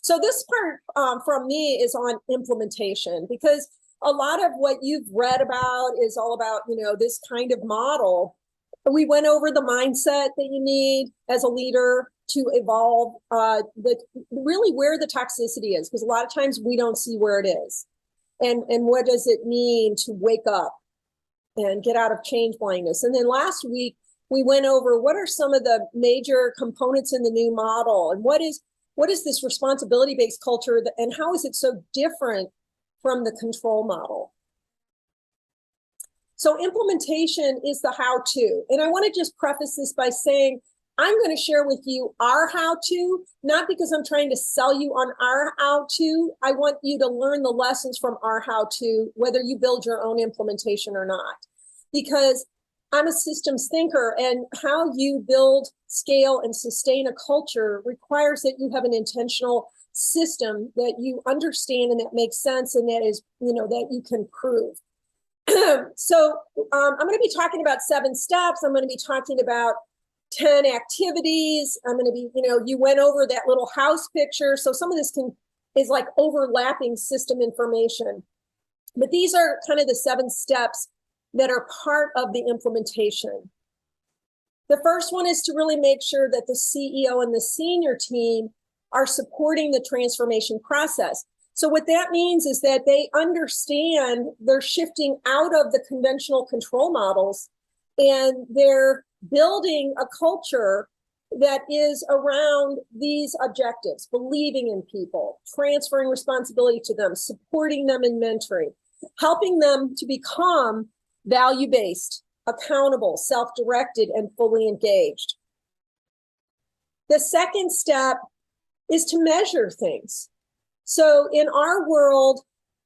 So this part from me is on implementation, because a lot of what you've read about is all about, this kind of model. We went over the mindset that you need as a leader to evolve, really where the toxicity is, because a lot of times we don't see where it is. And what does it mean to wake up and get out of change blindness? And then last week, we went over what are some of the major components in the new model, and what is this responsibility-based culture, and how is it so different from the control model? So implementation is the how-to. And I want to just preface this by saying, I'm going to share with you our how-to, not because I'm trying to sell you on our how-to. I want you to learn the lessons from our how-to, whether you build your own implementation or not. Because I'm a systems thinker, and how you build, scale, and sustain a culture requires that you have an intentional system that you understand and that makes sense, and that is, that you can prove. So I'm going to be talking about 7 steps. I'm going to be talking about 10 activities. I'm going to be, you went over that little house picture. So some of this is like overlapping system information. But these are kind of the 7 steps that are part of the implementation. The first one is to really make sure that the CEO and the senior team are supporting the transformation process. So what that means is that they understand they're shifting out of the conventional control models, and they're building a culture that is around these objectives: believing in people, transferring responsibility to them, supporting them in mentoring, helping them to become value-based, accountable, self-directed, and fully engaged. The second step is to measure things. So in our world,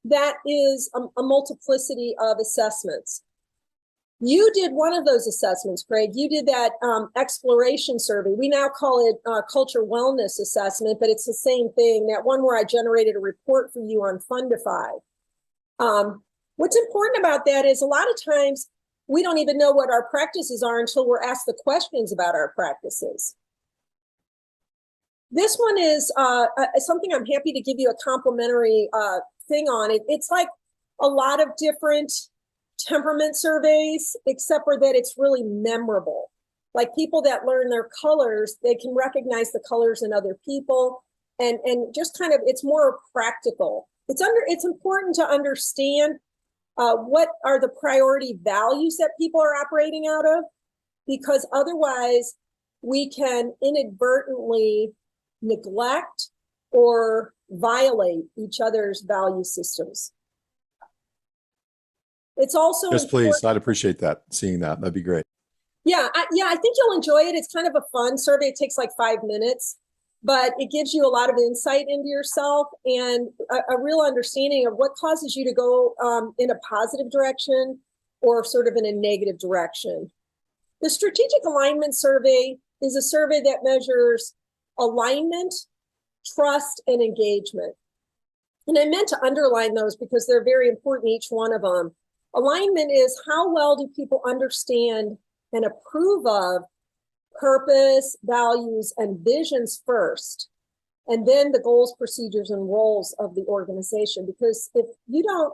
that is a multiplicity of assessments. You did one of those assessments, Craig. You did that exploration survey. We now call it culture wellness assessment, but it's the same thing. That one where I generated a report for you on Fundify. What's important about that is a lot of times we don't even know what our practices are until we're asked the questions about our practices. This one is something I'm happy to give you a complimentary thing on. It's like a lot of different temperament surveys, except for that it's really memorable. Like people that learn their colors, they can recognize the colors in other people, and just kind of, it's more practical. It's important to understand what are the priority values that people are operating out of, because otherwise we can inadvertently neglect or violate each other's value systems. It's also yes, please. I'd appreciate that. Seeing that, that'd be great. Yeah, I think you'll enjoy it. It's kind of a fun survey. It takes like 5 minutes, but it gives you a lot of insight into yourself and a real understanding of what causes you to go in a positive direction or sort of in a negative direction. The strategic alignment survey is a survey that measures alignment, trust, and engagement. And I meant to underline those because they're very important, each one of them. Alignment is how well do people understand and approve of purpose, values, and visions first, and then the goals, procedures, and roles of the organization. Because if you don't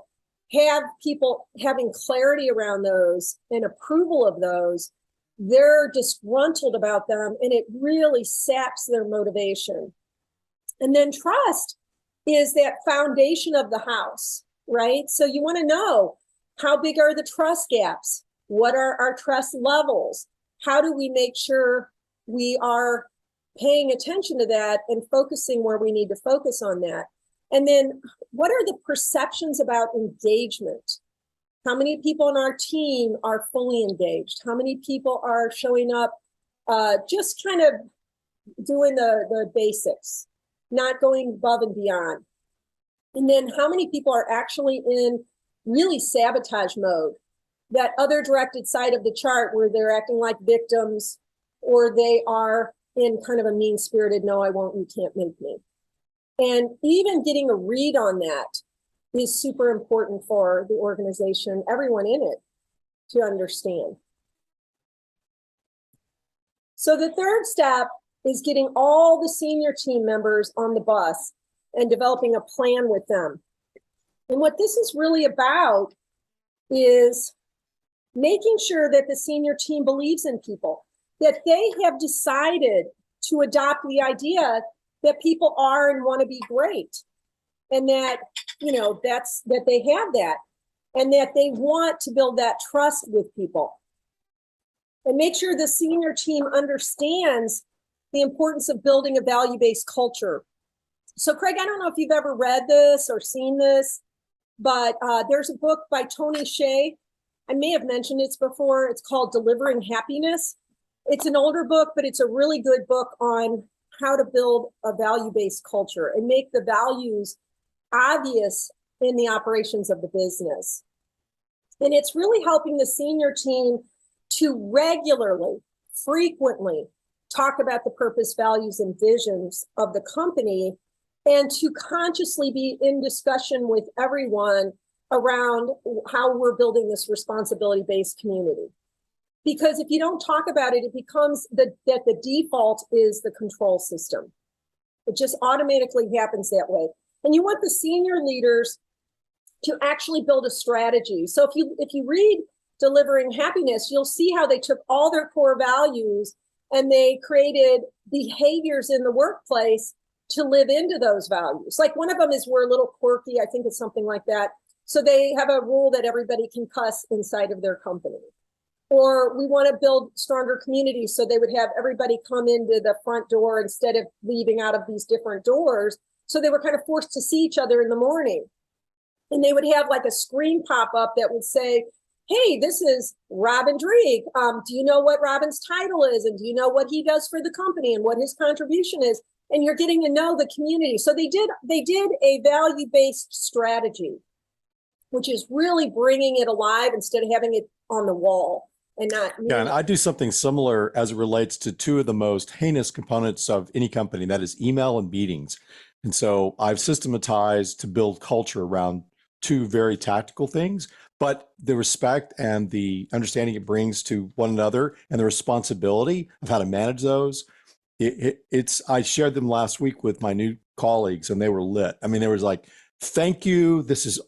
have people having clarity around those and approval of those, they're disgruntled about them, and it really saps their motivation. And then trust is that foundation of the house, right? So you want to know, how big are the trust gaps? What are our trust levels? How do we make sure we are paying attention to that and focusing where we need to focus on that? And then what are the perceptions about engagement? How many people on our team are fully engaged? How many people are showing up just kind of doing the basics, not going above and beyond? And then how many people are actually in really sabotage mode, that other directed side of the chart where they're acting like victims, or they are in kind of a mean-spirited, no, I won't, you can't make me. And even getting a read on that is super important for the organization, everyone in it, to understand. So the third step is getting all the senior team members on the bus. and developing a plan with them. And what this is really about is making sure that the senior team believes in people, that they have decided to adopt the idea that people are and want to be great. And that, that they have that, and that they want to build that trust with people. And make sure the senior team understands the importance of building a value-based culture. So Craig, I don't know if you've ever read this or seen this, but there's a book by Tony Hsieh. I may have mentioned it before. It's called Delivering Happiness. It's an older book, but it's a really good book on how to build a value-based culture and make the values obvious in the operations of the business. And it's really helping the senior team to regularly, frequently talk about the purpose, values, and visions of the company, and to consciously be in discussion with everyone around how we're building this responsibility-based community. Because if you don't talk about it, it becomes that the default is the control system. It just automatically happens that way. And you want the senior leaders to actually build a strategy. So if you read Delivering Happiness, you'll see how they took all their core values and they created behaviors in the workplace to live into those values. Like one of them is we're a little quirky. I think it's something like that. So they have a rule that everybody can cuss inside of their company. Or we want to build stronger communities. So they would have everybody come into the front door instead of leaving out of these different doors. So they were kind of forced to see each other in the morning. And they would have like a screen pop up that would say, hey, this is Robin Dreig. Do you know what Robin's title is? And do you know what he does for the company and what his contribution is? And you're getting to know the community. So they did a value-based strategy, which is really bringing it alive instead of having it on the wall and not. Yeah, and I do something similar as it relates to two of the most heinous components of any company, that is email and meetings. And so I've systematized to build culture around two very tactical things, but the respect and the understanding it brings to one another and the responsibility of how to manage those. I shared them last week with my new colleagues and they were lit. I mean, there was like, thank you. This is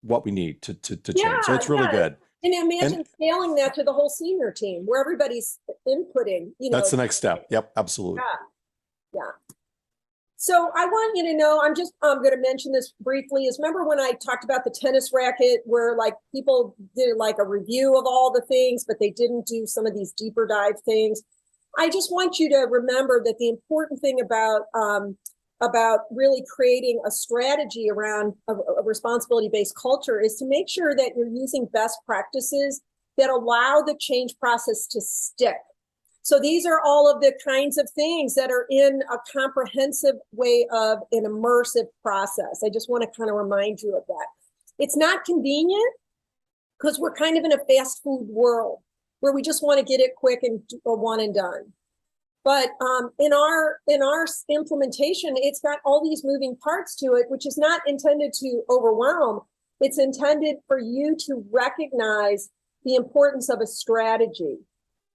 what we need to change. So it's really good. And imagine scaling that to the whole senior team where everybody's inputting, That's the next step. Yep, absolutely. Yeah. So I want you to know, I'm going to mention this briefly, is remember when I talked about the tennis racket where like people did like a review of all the things, but they didn't do some of these deeper dive things. I just want you to remember that the important thing about really creating a strategy around a responsibility-based culture is to make sure that you're using best practices that allow the change process to stick. So these are all of the kinds of things that are in a comprehensive way of an immersive process. I just want to kind of remind you of that. It's not convenient because we're kind of in a fast food world where we just want to get it quick and one and done. But in our implementation, it's got all these moving parts to it, which is not intended to overwhelm. It's intended for you to recognize the importance of a strategy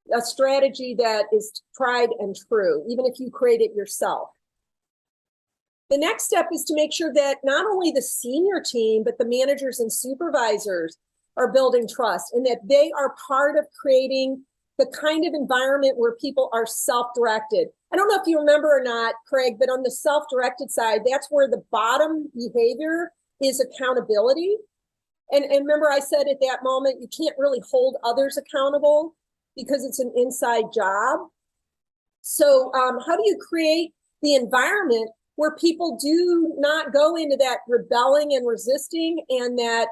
that is tried and true, even if you create it yourself. The next step is to make sure that not only the senior team, but the managers and supervisors are building trust and that they are part of creating the kind of environment where people are self-directed. I don't know if you remember or not, Craig, but on the self-directed side, that's where the bottom behavior is accountability. And remember I said at that moment, you can't really hold others accountable because it's an inside job. So how do you create the environment where people do not go into that rebelling and resisting and that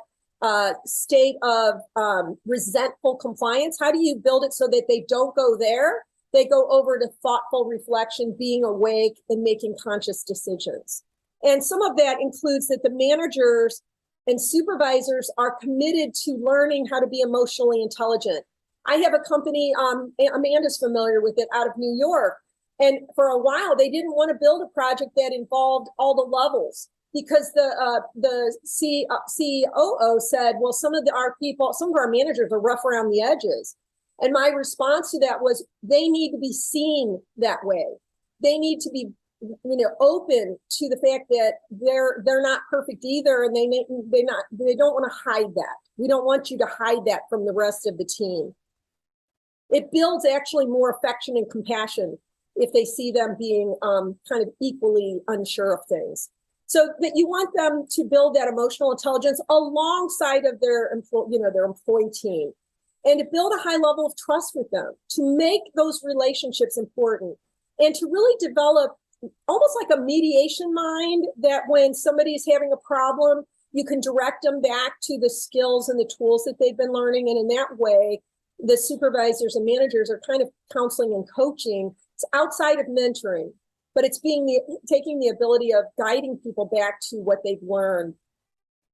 state of resentful compliance? How do you build it so that they don't go there? They go over to thoughtful reflection, being awake, and making conscious decisions. And some of that includes that the managers and supervisors are committed to learning how to be emotionally intelligent. I have a company, Amanda's familiar with it, out of New York. And for a while, they didn't want to build a project that involved all the levels because the COO said, well, some of our managers are rough around the edges. And my response to that was, they need to be seen that way. They need to be open to the fact that they're not perfect either, and they don't want to hide that. We don't want you to hide that from the rest of the team. It builds actually more affection and compassion if they see them being kind of equally unsure of things. So that you want them to build that emotional intelligence alongside of their employee team, and to build a high level of trust with them, to make those relationships important, and to really develop almost like a mediation mind, that when somebody is having a problem, you can direct them back to the skills and the tools that they've been learning. And in that way, the supervisors and managers are kind of counseling and coaching. It's outside of mentoring, but it's taking the ability of guiding people back to what they've learned.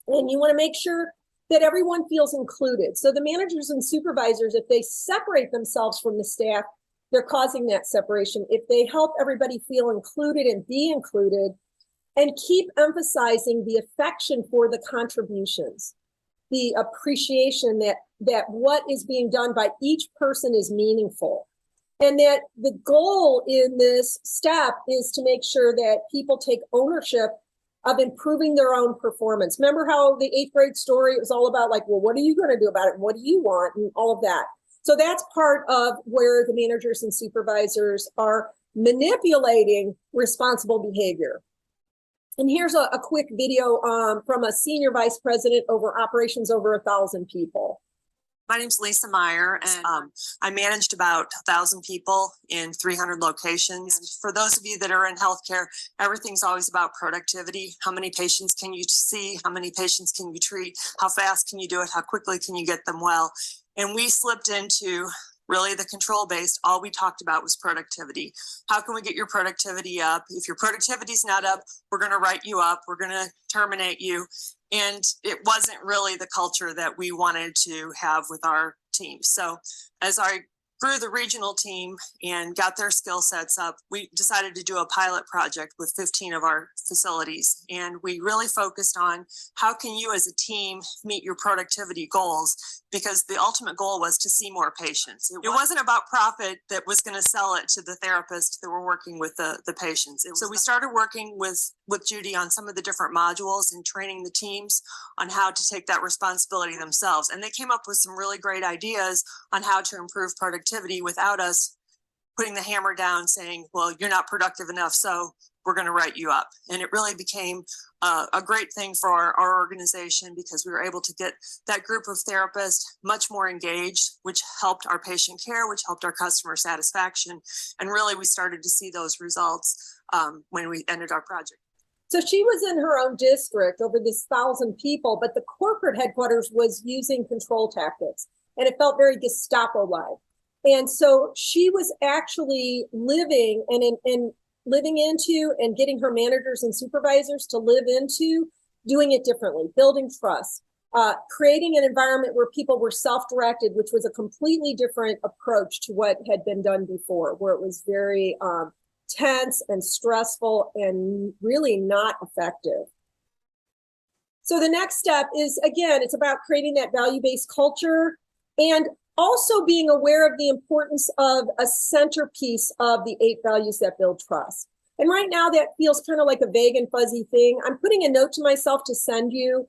And you want to make sure that everyone feels included. So the managers and supervisors, if they separate themselves from the staff, they're causing that separation. If they help everybody feel included and be included, and keep emphasizing the affection for the contributions, the appreciation that what is being done by each person is meaningful. And that the goal in this step is to make sure that people take ownership of improving their own performance. Remember how the 8th grade story was all about, like, well, what are you going to do about it? What do you want? And all of that. So that's part of where the managers and supervisors are manipulating responsible behavior. And here's a quick video from a senior vice president over operations over 1,000 people. My name's Lisa Meyer, and I managed about 1,000 people in 300 locations. For those of you that are in healthcare, everything's always about productivity. How many patients can you see? How many patients can you treat? How fast can you do it? How quickly can you get them well? And we slipped into really the control-based. All we talked about was productivity. How can we get your productivity up? If your productivity's not up, we're going to write you up. We're going to terminate you. And it wasn't really the culture that we wanted to have with our team. So as I grew the regional team and got their skill sets up, we decided to do a pilot project with 15 of our facilities. And we really focused on how can you as a team meet your productivity goals, because the ultimate goal was to see more patients. It wasn't about profit that was going to sell it to the therapists that were working with the patients. So we started working with Judy on some of the different modules and training the teams on how to take that responsibility themselves. And they came up with some really great ideas on how to improve productivity without us putting the hammer down saying, well, you're not productive enough, so we're going to write you up. And it really became a great thing for our organization, because we were able to get that group of therapists much more engaged, which helped our patient care, which helped our customer satisfaction. And really, we started to see those results when we ended our project. So she was in her own district over this 1,000 people, but the corporate headquarters was using control tactics, and it felt very Gestapo-like. And so she was actually living living into and getting her managers and supervisors to live into doing it differently, building trust, creating an environment where people were self-directed, which was a completely different approach to what had been done before, where it was very tense and stressful and really not effective. So the next step is, again, it's about creating that value-based culture and also being aware of the importance of a centerpiece of the 8 values that build trust. And right now that feels kind of like a vague and fuzzy thing. I'm putting a note to myself to send you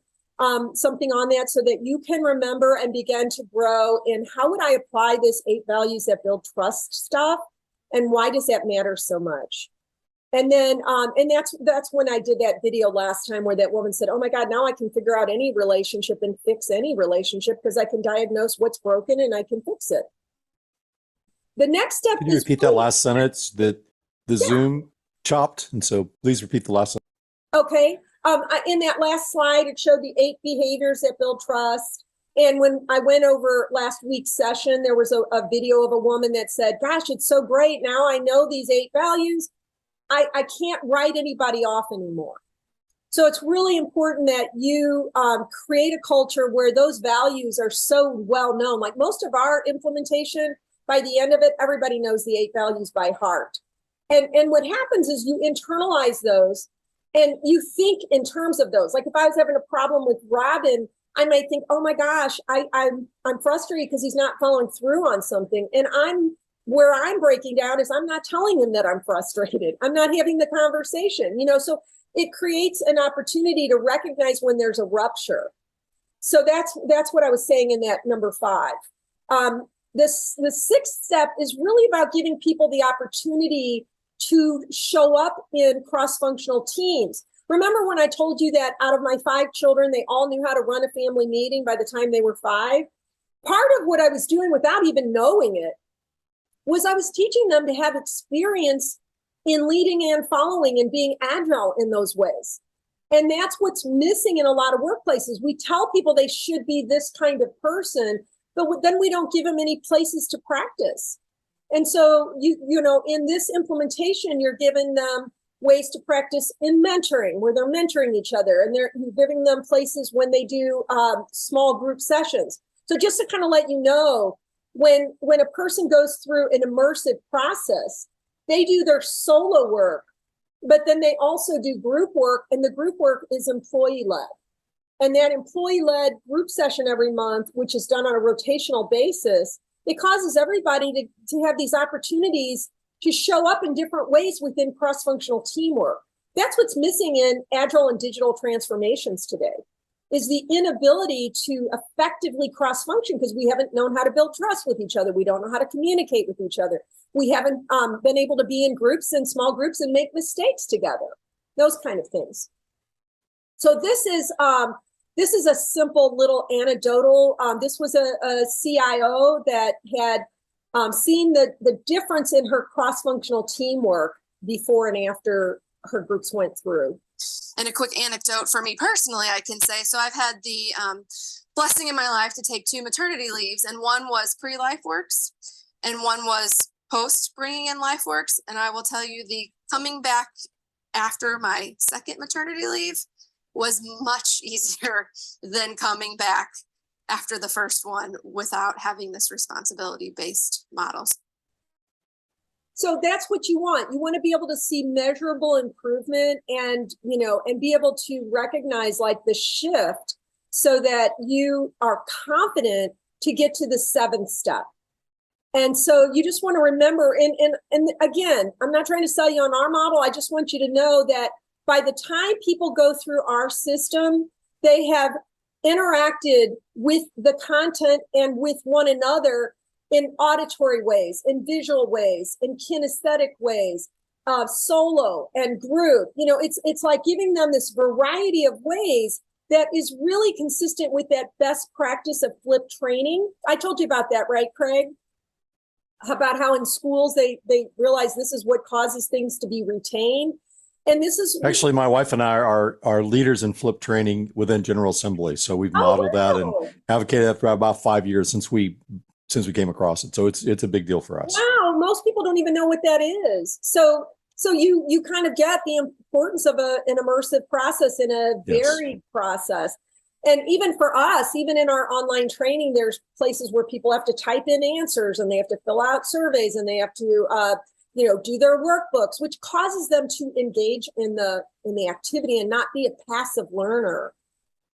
something on that so that you can remember and begin to grow in how would I apply this 8 values that build trust stuff, and why does that matter so much? And then, and that's when I did that video last time where that woman said, oh my God, now I can figure out any relationship and fix any relationship because I can diagnose what's broken and I can fix it. The next step is— Can you repeat that last sentence? The Zoom chopped, and so please repeat the last sentence. Okay. In that last slide, it showed the 8 behaviors that build trust. And when I went over last week's session, there was a video of a woman that said, gosh, it's so great. Now I know these 8 values. I can't write anybody off anymore. So it's really important that you create a culture where those values are so well known. Like most of our implementation, by the end of it, everybody knows the 8 values by heart. And what happens is you internalize those and you think in terms of those. Like if I was having a problem with Robin, I might think, oh my gosh, I'm frustrated because he's not following through on something. And I'm Where I'm breaking down is I'm not telling them that I'm frustrated. I'm not having the conversation, so it creates an opportunity to recognize when there's a rupture. So that's what I was saying in that number 5. The 6th step is really about giving people the opportunity to show up in cross-functional teams. Remember when I told you that out of my 5 children, they all knew how to run a family meeting by the time they were 5? Part of what I was doing without even knowing it was I was teaching them to have experience in leading and following and being agile in those ways. And that's what's missing in a lot of workplaces. We tell people they should be this kind of person, but then we don't give them any places to practice. And so, in this implementation, you're giving them ways to practice in mentoring, where they're mentoring each other, and you're giving them places when they do small group sessions. So just to kind of let you know, when a person goes through an immersive process, they do their solo work, but then they also do group work, and the group work is employee-led. And that employee-led group session every month, which is done on a rotational basis, it causes everybody to have these opportunities to show up in different ways within cross-functional teamwork. That's what's missing in agile and digital transformations today, is the inability to effectively cross-function, because we haven't known how to build trust with each other. We don't know how to communicate with each other. We haven't been able to be in groups and small groups and make mistakes together, those kind of things. So this is a simple little anecdotal. This was a CIO that had seen the difference in her cross-functional teamwork before and after her groups went through. And a quick anecdote for me personally, I can say, so I've had the blessing in my life to take 2 maternity leaves, and one was pre-Lifeworks and one was post bringing in Lifeworks. And I will tell you, the coming back after my 2nd maternity leave was much easier than coming back after the first one without having this responsibility-based models. So that's what you want. You want to be able to see measurable improvement and be able to recognize like the shift so that you are confident to get to the 7th step. And so you just want to remember, and again, I'm not trying to sell you on our model. I just want you to know that by the time people go through our system, they have interacted with the content and with one another in auditory ways, in visual ways, in kinesthetic ways, solo and group. It's like giving them this variety of ways that is really consistent with that best practice of flipped training. I told you about that, right, Craig? About how in schools they realize this is what causes things to be retained. And this is actually, my wife and I are leaders in flip training within General Assembly. So we've modeled that and advocated that for about 5 years since we came across it. So it's a big deal for us. Wow, most people don't even know what that is. So you kind of get the importance of an immersive process in a varied process. And even for us, even in our online training, there's places where people have to type in answers and they have to fill out surveys and they have to do their workbooks, which causes them to engage in the activity and not be a passive learner.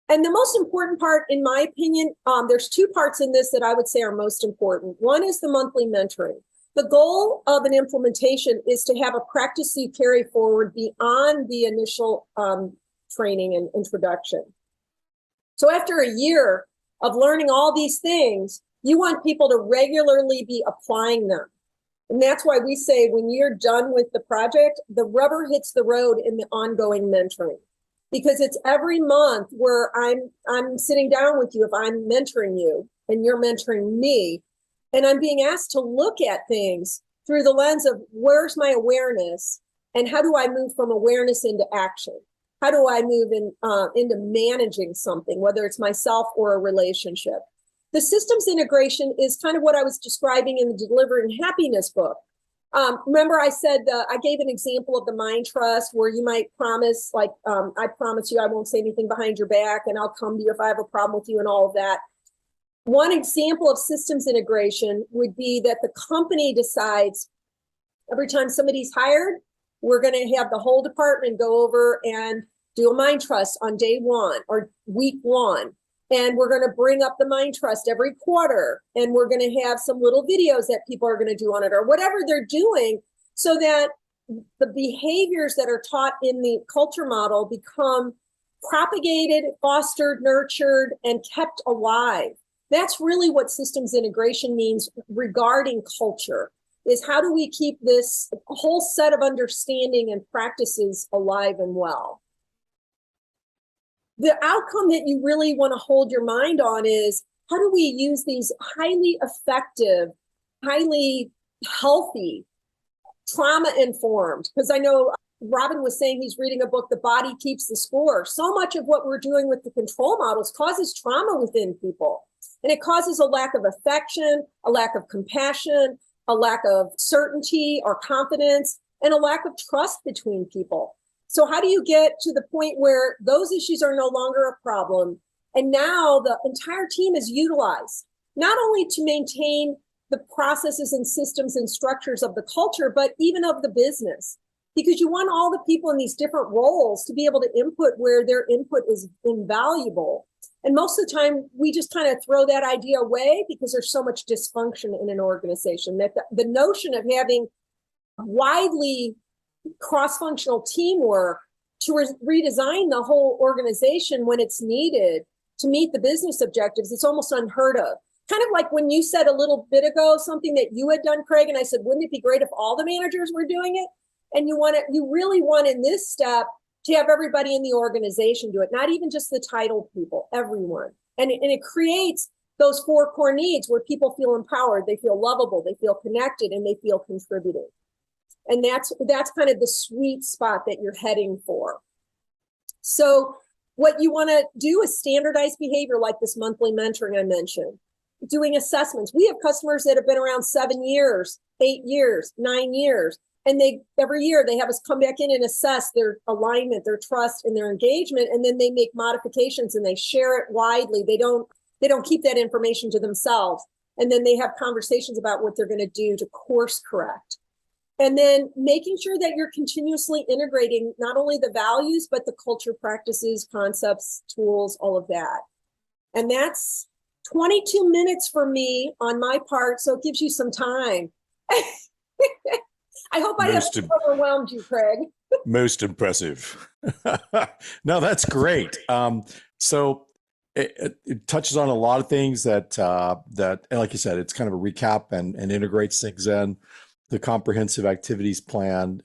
And the most important part, in my opinion, there's 2 parts in this that I would say are most important. One is the monthly mentoring. The goal of an implementation is to have a practice you carry forward beyond the initial training and introduction. So after a year of learning all these things, you want people to regularly be applying them. And that's why we say when you're done with the project, the rubber hits the road in the ongoing mentoring. Because it's every month where I'm sitting down with you if I'm mentoring you and you're mentoring me, and I'm being asked to look at things through the lens of where's my awareness and how do I move from awareness into action? How do I move into managing something, whether it's myself or a relationship? The systems integration is kind of what I was describing in the Delivering Happiness book. Remember I said, I gave an example of the mind trust where you might promise, like, I promise you I won't say anything behind your back and I'll come to you if I have a problem with you and all of that. One example of systems integration would be that the company decides every time somebody's hired, we're going to have the whole department go over and do a mind trust on day 1 or week 1. And we're going to bring up the mind trust every quarter. And we're going to have some little videos that people are going to do on it or whatever they're doing so that the behaviors that are taught in the culture model become propagated, fostered, nurtured, and kept alive. That's really what systems integration means regarding culture, is how do we keep this whole set of understanding and practices alive and well? The outcome that you really want to hold your mind on is how do we use these highly effective, highly healthy, trauma-informed, because I know Robin was saying he's reading a book, The Body Keeps the Score. So much of what we're doing with the control models causes trauma within people. And it causes a lack of affection, a lack of compassion, a lack of certainty or confidence, and a lack of trust between people. So how do you get to the point where those issues are no longer a problem? And now the entire team is utilized, not only to maintain the processes and systems and structures of the culture, but even of the business. Because you want all the people in these different roles to be able to input where their input is invaluable. And most of the time, we just kind of throw that idea away because there's so much dysfunction in an organization that the notion of having widely cross-functional teamwork to redesign the whole organization when it's needed to meet the business objectives, it's almost unheard of. Kind of like when you said a little bit ago, something that you had done, Craig, and I said, wouldn't it be great if all the managers were doing it? And you really want in this step to have everybody in the organization do it, not even just the title people, everyone. And it creates those 4 core needs where people feel empowered, they feel lovable, they feel connected, and they feel contributing. And that's kind of the sweet spot that you're heading for. So what you want to do is standardize behavior like this monthly mentoring I mentioned, doing assessments. We have customers that have been around 7 years, 8 years, 9 years. And every year they have us come back in and assess their alignment, their trust, and their engagement. And then they make modifications and they share it widely. They don't keep that information to themselves. And then they have conversations about what they're going to do to course correct. And then making sure that you're continuously integrating not only the values, but the culture practices, concepts, tools, all of that. And that's 22 minutes for me on my part. So it gives you some time. I hope I haven't overwhelmed you, Craig. Most impressive. No, that's great. So it touches on a lot of things that, like you said, it's kind of a recap and integrates things in the comprehensive activities plan.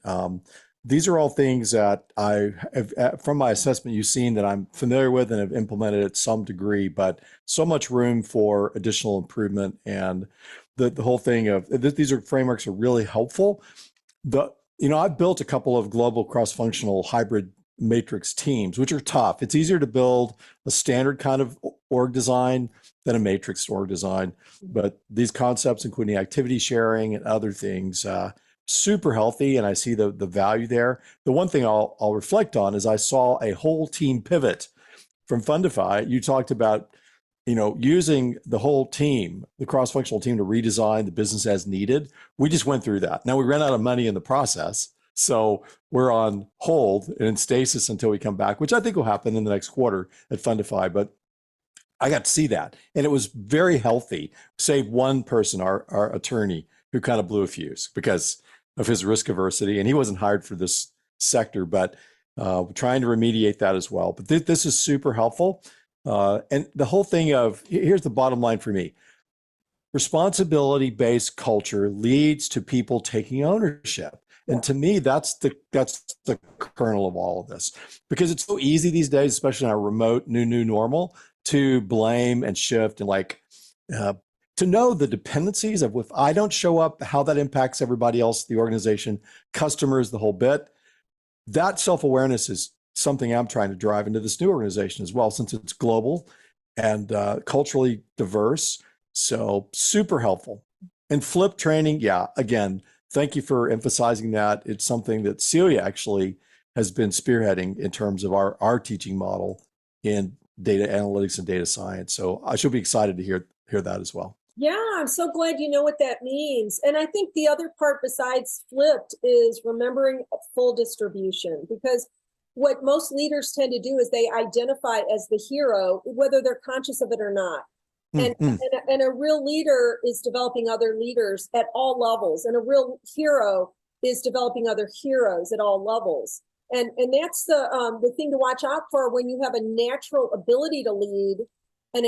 These are all things that I have, from my assessment, you've seen that I'm familiar with and have implemented at some degree, but so much room for additional improvement. And the whole thing of these frameworks are really helpful. I've built a couple of global cross-functional hybrid matrix teams, which are tough. It's easier to build a standard kind of org design than a matrix org design. But these concepts, including activity sharing and other things, super healthy, and I see the value there. The one thing I'll reflect on is I saw a whole team pivot from Fundify. You talked about using the whole team, the cross-functional team, to redesign the business as needed. We just went through that. Now we ran out of money in the process. So we're on hold and in stasis until we come back, which I think will happen in the next quarter at Fundify. But I got to see that. And it was very healthy, save one person, our attorney, who kind of blew a fuse because of his risk aversity. And he wasn't hired for this sector, but trying to remediate that as well. But this is super helpful. And the whole thing of, here's the bottom line for me. Responsibility-based culture leads to people taking ownership. And to me, that's the kernel of all of this, because it's so easy these days, especially in our remote new normal, to blame and shift and to know the dependencies of, if I don't show up, how that impacts everybody else, the organization, customers, the whole bit. That self-awareness is something I'm trying to drive into this new organization as well, since it's global and culturally diverse. So super helpful. And flip training, yeah, again, thank you for emphasizing that. It's something that Celia actually has been spearheading in terms of our teaching model in data analytics and data science. So I should be excited to hear that as well. Yeah, I'm so glad you know what that means. And I think the other part besides flipped is remembering full distribution, because what most leaders tend to do is they identify as the hero, whether they're conscious of it or not. And a real leader is developing other leaders at all levels, and a real hero is developing other heroes at all levels. And that's the thing to watch out for when you have a natural ability to lead and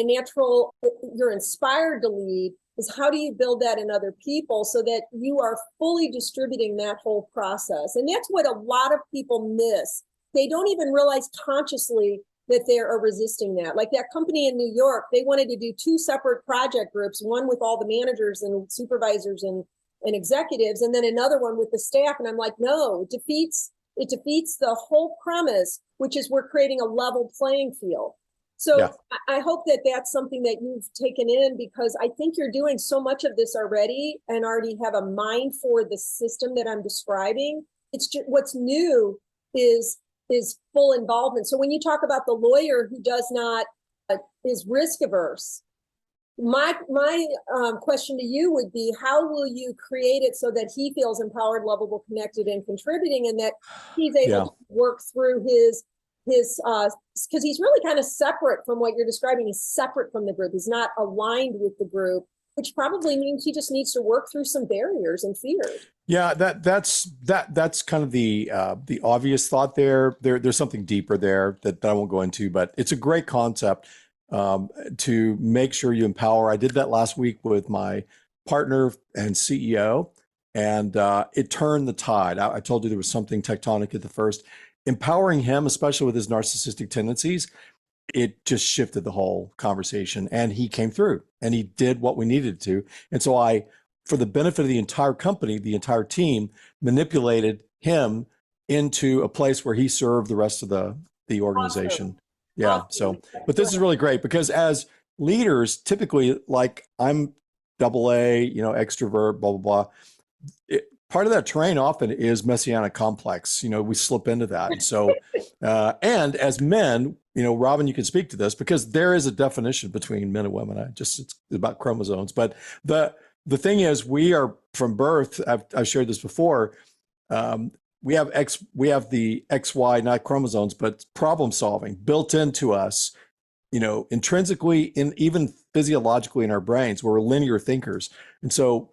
you're inspired to lead, is how do you build that in other people so that you are fully distributing that whole process? And that's what a lot of people miss. They don't even realize consciously that they are resisting that. Like that company in New York, they wanted to do 2 separate project groups, one with all the managers and supervisors and executives, and then another one with the staff. And I'm like, no, it defeats the whole premise, which is we're creating a level playing field. So yeah. I hope that that's something that you've taken in, because I think you're doing so much of this already and already have a mind for the system that I'm describing. It's just, what's new is full involvement. So when you talk about the lawyer who does not is risk averse, my question to you would be, how will you create it so that he feels empowered, lovable, connected, and contributing, and that he's able to work through his because he's really kind of separate from what you're describing. He's separate from the group. He's not aligned with the group, which probably means he just needs to work through some barriers and fears. Yeah, that's kind of the obvious thought there. There's something deeper there that I won't go into, but it's a great concept to make sure you empower. I did that last week with my partner and CEO, and it turned the tide. I told you there was something tectonic at the first. Empowering him, especially with his narcissistic tendencies, it just shifted the whole conversation, and he came through and he did what we needed to. And so I, for the benefit of the entire company, the entire team, manipulated him into a place where he served the rest of the organization. Awesome. Yeah. Awesome. So, but this is really great, because as leaders, typically, like I'm AA, extrovert, blah, blah, blah. Part of that terrain often is messianic complex. We slip into that. And so, and as men, Robin, you can speak to this, because there is a definition between men and women. It's about chromosomes. But the thing is, we are from birth, I've shared this before, we have the XY, not chromosomes, but problem solving built into us, intrinsically, even physiologically in our brains. We're linear thinkers. And so,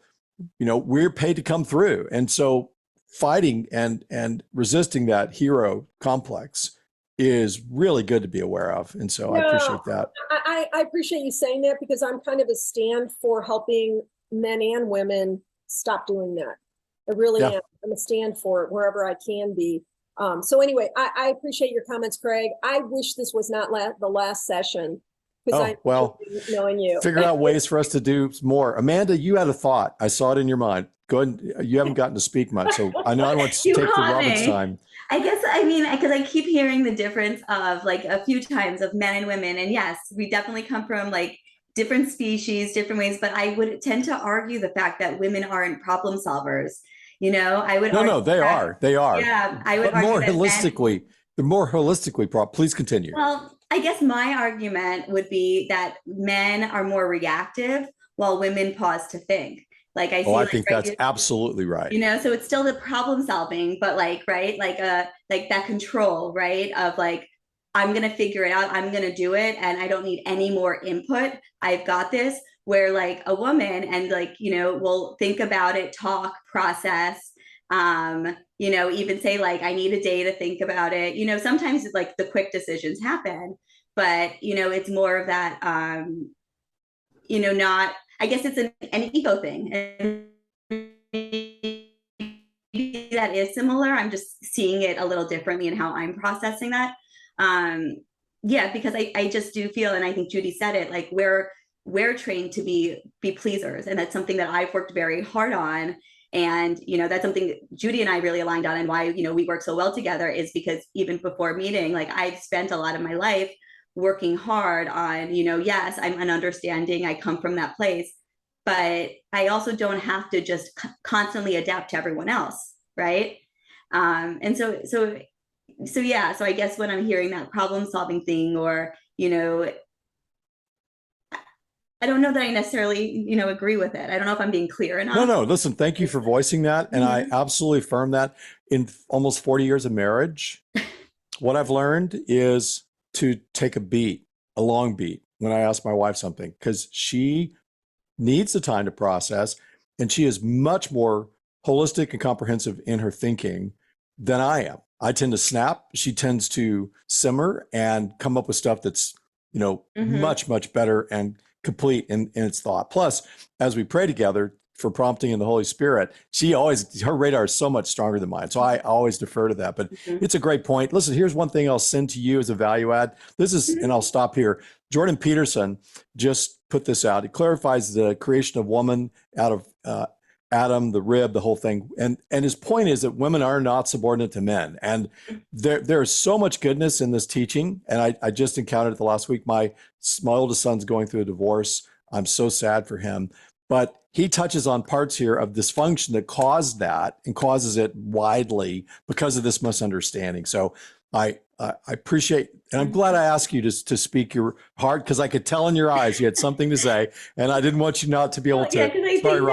we're paid to come through. And so fighting and resisting that hero complex is really good to be aware of. And so I appreciate that. I appreciate you saying that, because I'm kind of a stand for helping men and women stop doing that. I really am. I'm a stand for it wherever I can be. So anyway, I appreciate your comments, Craig. I wish this was not the last session. Knowing you. Figure out ways for us to do more. Amanda, you had a thought. I saw it in your mind. Go ahead. You haven't gotten to speak much, so I know I want to take the Robin's time. I guess, because I keep hearing the difference of like a few times of men and women. And yes, we definitely come from like different species, different ways, but I would tend to argue the fact that women aren't problem solvers. I would argue they are. Yeah, I would argue more that holistically. They're more holistically. Please continue. Well, I guess my argument would be that men are more reactive while women pause to think. Like I see. I think that's absolutely right. So it's still the problem solving, but like that control, right? Of like, I'm going to figure it out. I'm going to do it. And I don't need any more input. I've got this. Where like a woman and like, will think about it, talk, process, even say like, I need a day to think about it. Sometimes it's like the quick decisions happen, but, it's more of that, not, I guess it's an ego thing. And that is similar. I'm just seeing it a little differently in how I'm processing that. Because I just do feel, and I think Judy said it, like we're trained to be pleasers. And that's something that I've worked very hard on. And, that's something that Judy and I really aligned on, and why, we work so well together is because even before meeting, like I've spent a lot of my life working hard on, yes, I'm an understanding. I come from that place, but I also don't have to just constantly adapt to everyone else. Right. And so I guess when I'm hearing that problem solving thing, or, I don't know that I necessarily, agree with it. I don't know if I'm being clear enough. No, listen, thank you for voicing that. And I absolutely affirm that. In almost 40 years of marriage, what I've learned is to take a long beat when I ask my wife something, because she needs the time to process, and she is much more holistic and comprehensive in her thinking than I am. I tend to snap. She tends to simmer and come up with stuff that's, much, much better and complete in its thought. Plus, as we pray together for prompting in the Holy Spirit, her radar is so much stronger than mine. So I always defer to that, but it's a great point. Listen, here's one thing I'll send to you as a value add. And I'll stop here. Jordan Peterson just put this out. It clarifies the creation of woman out of Adam, the rib, the whole thing. And his point is that women are not subordinate to men. And there is so much goodness in this teaching. And I just encountered it the last week. My oldest son's going through a divorce. I'm so sad for him. But he touches on parts here of dysfunction that caused that and causes it widely because of this misunderstanding. So I appreciate, and I'm glad I asked you to speak your heart, because I could tell in your eyes you had something to say, and I didn't want you not to be able to. Yeah, because I Sorry, think,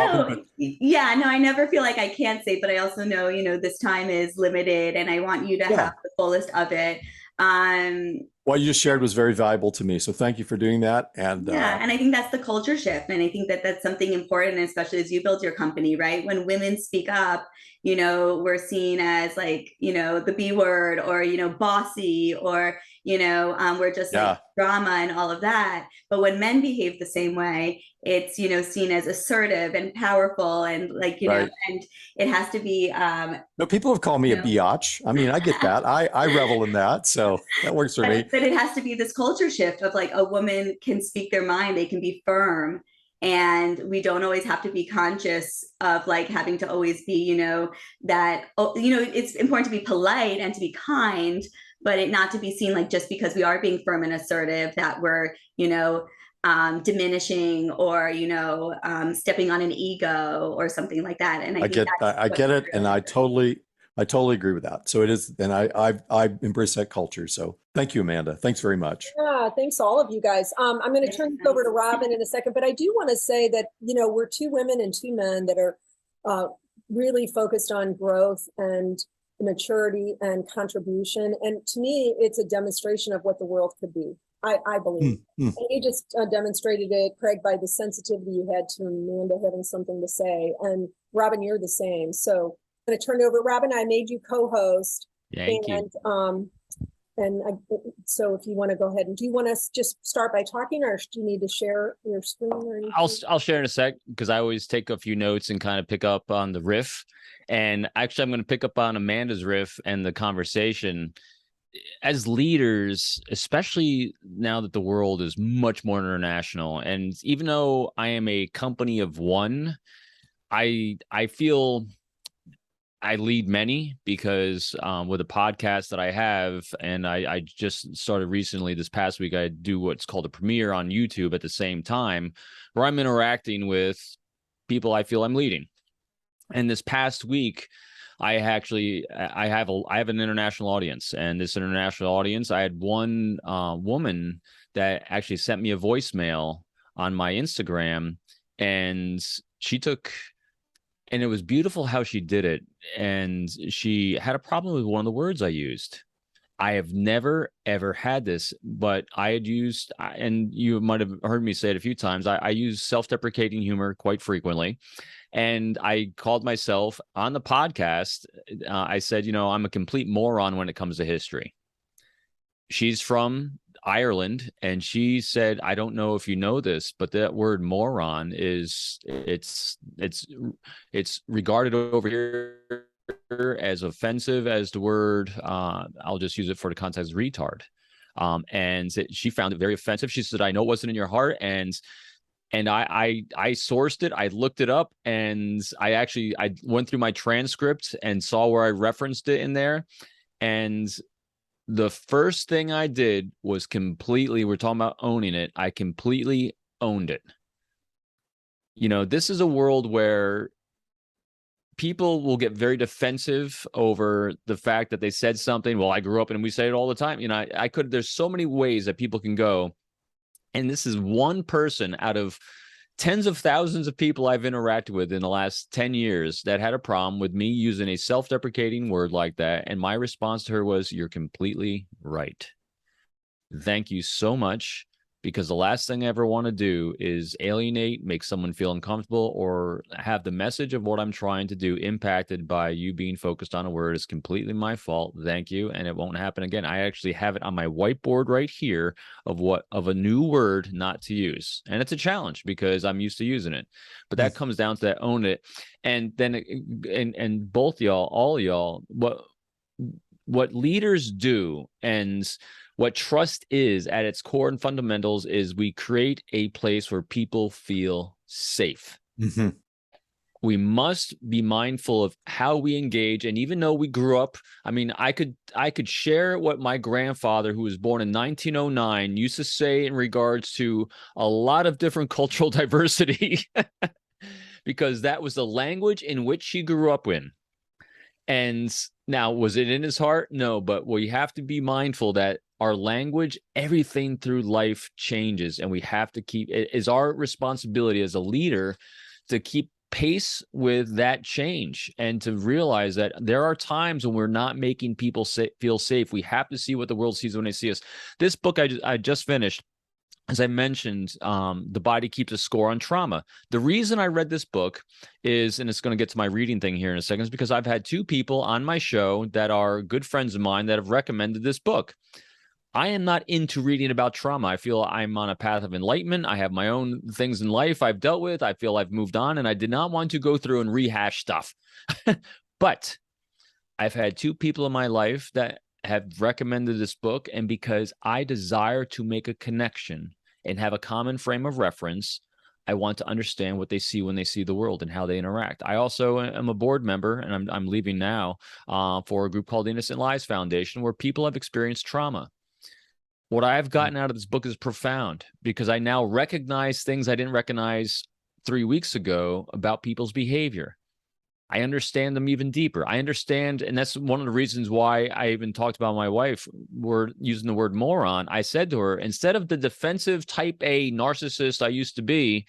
Robin, I never feel like I can't say, but I also know, this time is limited, and I want you to have the fullest of it. What you just shared was very valuable to me. So thank you for doing that. And and I think that's the culture shift. And I think that that's something important, especially as you build your company, right? When women speak up, we're seen as like, the B word, or, bossy, or, we're just like drama and all of that. But when men behave the same way, it's, seen as assertive and powerful, and like, and it has to be. No, people have called me a biatch. I mean, I get that. I revel in that. So that works for me. But it has to be this culture shift of like, a woman can speak their mind, they can be firm. And we don't always have to be conscious of like having to always be, it's important to be polite and to be kind, but it not to be seen like just because we are being firm and assertive that we're, diminishing or, stepping on an ego or something like that. And I get it. And I totally agree with that. So it is, and I embrace that culture. So thank you, Amanda. Thanks very much. Yeah, thanks all of you guys. I'm going to turn this over to Robin in a second, but I do want to say that, we're two women and two men that are really focused on growth and maturity and contribution. And to me, it's a demonstration of what the world could be. I believe. And you just demonstrated it, Craig, by the sensitivity you had to Amanda having something to say. And Robin, you're the same. So I'm going to turn it over. Robin, I made you co-host. Thank you. So if you want to go ahead, and do you want us just start by talking, or do you need to share your screen or anything? I'll share in a sec, because I always take a few notes and kind of pick up on the riff. And actually, I'm going to pick up on Amanda's riff and the conversation. As leaders, especially now that the world is much more international, and even though I am a company of one, I feel I lead many, because with a podcast that I have, and I just started recently this past week, I do what's called a premiere on YouTube at the same time, where I'm interacting with people I feel I'm leading. And this past week, I have an international audience, and this international audience, I had one woman that actually sent me a voicemail on my Instagram, and and it was beautiful how she did it. And she had a problem with one of the words I used. I have never, ever had this, but I had used, and you might have heard me say it a few times, I use self-deprecating humor quite frequently. And I called myself on the podcast. I said, I'm a complete moron when it comes to history. She's from Ireland, and she said, I don't know if you know this, but that word moron it's regarded over here as offensive as the word, I'll just use it for the context, retard. And she found it very offensive. She said, I know it wasn't in your heart. And I sourced it. I looked it up, and I went through my transcript and saw where I referenced it in there. And the first thing I did was we're talking about owning it. I completely owned it. This is a world where people will get very defensive over the fact that they said something. Well, I grew up and we say it all the time. There's so many ways that people can go. And this is one person out of tens of thousands of people I've interacted with in the last 10 years that had a problem with me using a self-deprecating word like that. And my response to her was, you're completely right. Thank you so much. Because the last thing I ever want to do is alienate, make someone feel uncomfortable, or have the message of what I'm trying to do impacted by you being focused on a word. It's completely my fault. Thank you. And it won't happen again. I actually have it on my whiteboard right here of a new word not to use. And it's a challenge because I'm used to using it. But that comes down to that, own it. And then, and both y'all, all y'all, what leaders do and what trust is at its core and fundamentals is we create a place where people feel safe. Mm-hmm. We must be mindful of how we engage. And even though we grew up, I mean, I could share what my grandfather, who was born in 1909, used to say in regards to a lot of different cultural diversity, because that was the language in which he grew up in. And now, was it in his heart? No, but we have to be mindful that our language, everything through life changes, and we have to keep it is our responsibility as a leader to keep pace with that change and to realize that there are times when we're not making people feel safe. We have to see what the world sees when they see us. This book I just finished, as I mentioned, The Body Keeps a Score on Trauma. The reason I read this book is, and it's going to get to my reading thing here in a second, is because I've had two people on my show that are good friends of mine that have recommended this book. I am not into reading about trauma. I feel I'm on a path of enlightenment. I have my own things in life I've dealt with. I feel I've moved on, and I did not want to go through and rehash stuff. But I've had two people in my life that have recommended this book, and because I desire to make a connection and have a common frame of reference, I want to understand what they see when they see the world and how they interact. I also am a board member, and I'm leaving now for a group called the Innocent Lives Foundation, where people have experienced trauma. What I've gotten out of this book is profound, because I now recognize things I didn't recognize 3 weeks ago about people's behavior. I understand them even deeper. I understand, and that's one of the reasons why I even talked about my wife, we're using the word moron. I said to her, instead of the defensive type A narcissist I used to be,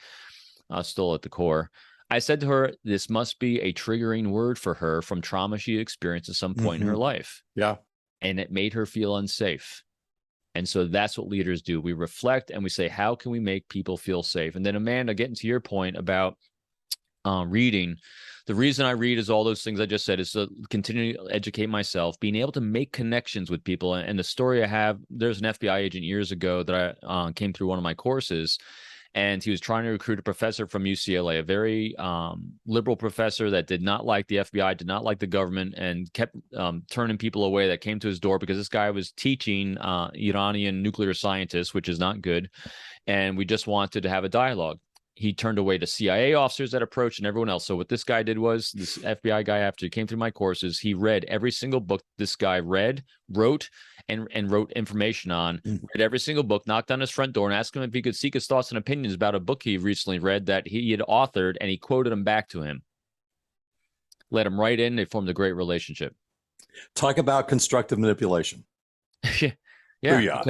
still at the core, I said to her, this must be a triggering word for her from trauma she experienced at some point in her life. Yeah. And it made her feel unsafe. And so that's what leaders do. We reflect and we say, how can we make people feel safe? And then, Amanda, getting to your point about reading, the reason I read is all those things I just said, is to continue to educate myself, being able to make connections with people. And the story I have, there's an FBI agent years ago that I came through one of my courses, and he was trying to recruit a professor from UCLA, a very liberal professor that did not like the FBI, did not like the government, and kept turning people away that came to his door because this guy was teaching Iranian nuclear scientists, which is not good. And we just wanted to have a dialogue. He turned away the CIA officers that approached and everyone else. So what this guy did was, this FBI guy, after he came through my courses, he read every single book this guy wrote information on, read every single book, knocked on his front door and asked him if he could seek his thoughts and opinions about a book he recently read that he had authored, and he quoted them back to him. Let him write in. They formed a great relationship. Talk about constructive manipulation. Yeah,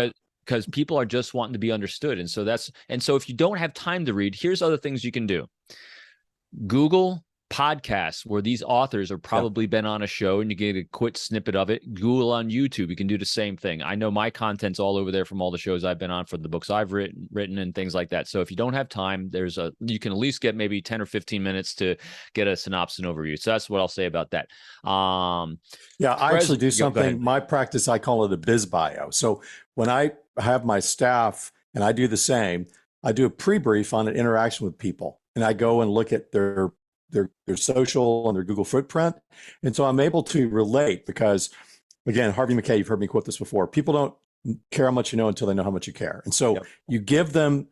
because people are just wanting to be understood. And so if you don't have time to read, here's other things you can do. Google podcasts where these authors have probably been on a show, and you get a quick snippet of it. Google on YouTube, you can do the same thing. I know my content's all over there from all the shows I've been on for the books I've written and things like that. So if you don't have time, you can at least get maybe 10 or 15 minutes to get a synopsis and overview. So that's what I'll say about that. Yeah, I actually do something. My practice, I call it a biz bio. So when I have my staff, and I do the same, I do a pre-brief on an interaction with people, and I go and look at their social and their Google footprint. And so I'm able to relate, because again, Harvey Mackay, you've heard me quote this before, people don't care how much you know until they know how much you care. And so you give them,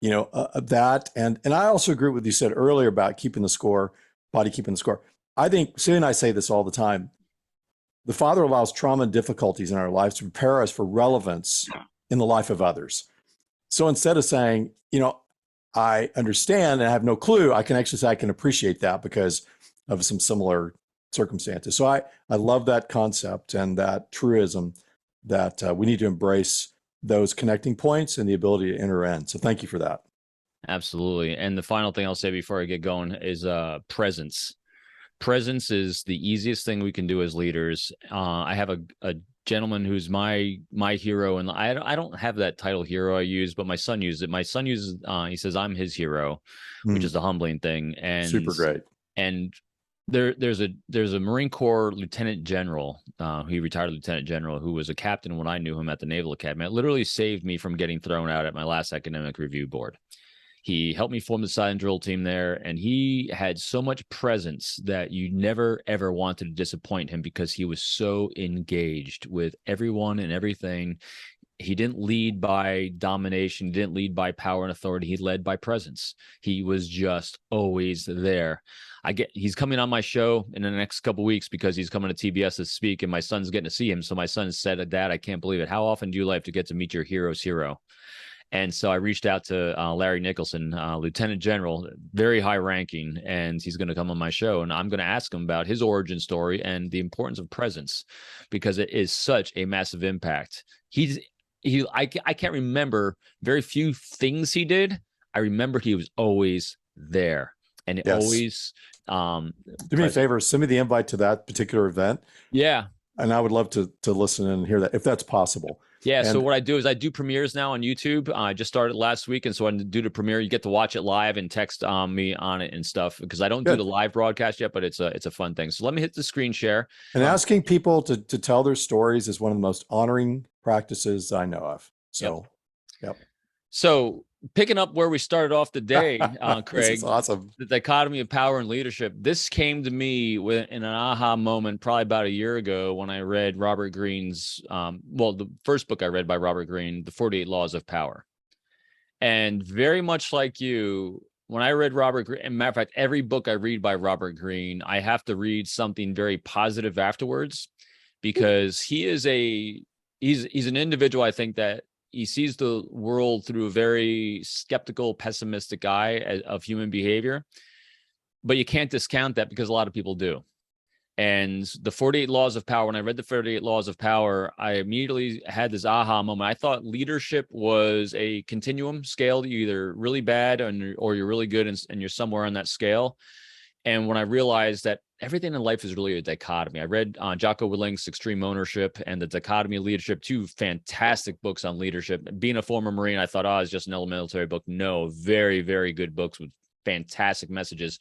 that. And I also agree with what you said earlier about keeping the score, body keeping the score. I think Sue and I say this all the time. The Father allows trauma and difficulties in our lives to prepare us for relevance in the life of others. So instead of saying, I understand and I have no clue, I can actually say I can appreciate that because of some similar circumstances. So I love that concept and that truism that we need to embrace those connecting points and the ability to enter in. So thank you for that. Absolutely. And the final thing I'll say before I get going is presence. Presence is the easiest thing we can do as leaders. I have a gentleman who's my hero, and I don't have that title hero I use, but my son uses it. My son uses he says I'm his hero, which is the humbling thing. And Super great. And there's a Marine Corps lieutenant general, he retired lieutenant general, who was a captain when I knew him at the Naval Academy. It literally saved me from getting thrown out at my last academic review board. He helped me form the silent drill team there, and he had so much presence that you never, ever wanted to disappoint him because he was so engaged with everyone and everything. He didn't lead by domination. He didn't lead by power and authority. He led by presence. He was just always there. He's coming on my show in the next couple of weeks because he's coming to TBS to speak, and my son's getting to see him. So my son said, "Dad, I can't believe it. How often do you like to get to meet your hero's hero?" And so I reached out to Larry Nicholson, Lieutenant General, very high ranking, and he's going to come on my show. And I'm going to ask him about his origin story and the importance of presence, because it is such a massive impact. I can't remember very few things he did. I remember he was always there, and always. Do me a favor, send me the invite to that particular event. Yeah. And I would love to listen and hear that if that's possible. Yeah. And so what I do is I do premieres now on YouTube. I just started last week. And so when I do the premiere, you get to watch it live and text me on it and stuff, because I don't do the live broadcast yet, but it's a fun thing. So let me hit the screen share. And asking people to tell their stories is one of the most honoring practices I know of. So, yep. So picking up where we started off the day, Craig, this is awesome. The dichotomy of power and leadership. This came to me in an aha moment probably about a year ago when I read Robert Greene's, the first book I read by Robert Greene, The 48 Laws of Power. And very much like you, when I read Robert Greene, and matter of fact, every book I read by Robert Greene, I have to read something very positive afterwards, because he's an individual, I think, that he sees the world through a very skeptical, pessimistic eye of human behavior, but you can't discount that because a lot of people do. And the 48 Laws of Power, when I read the 48 Laws of Power, I immediately had this aha moment. I thought leadership was a continuum scale. You're either really bad or you're really good, and you're somewhere on that scale. And when I realized that everything in life is really a dichotomy, I read Jocko Willink's Extreme Ownership and The Dichotomy of Leadership, two fantastic books on leadership. Being a former Marine, I thought, it's just an military book. No, very, very good books with fantastic messages.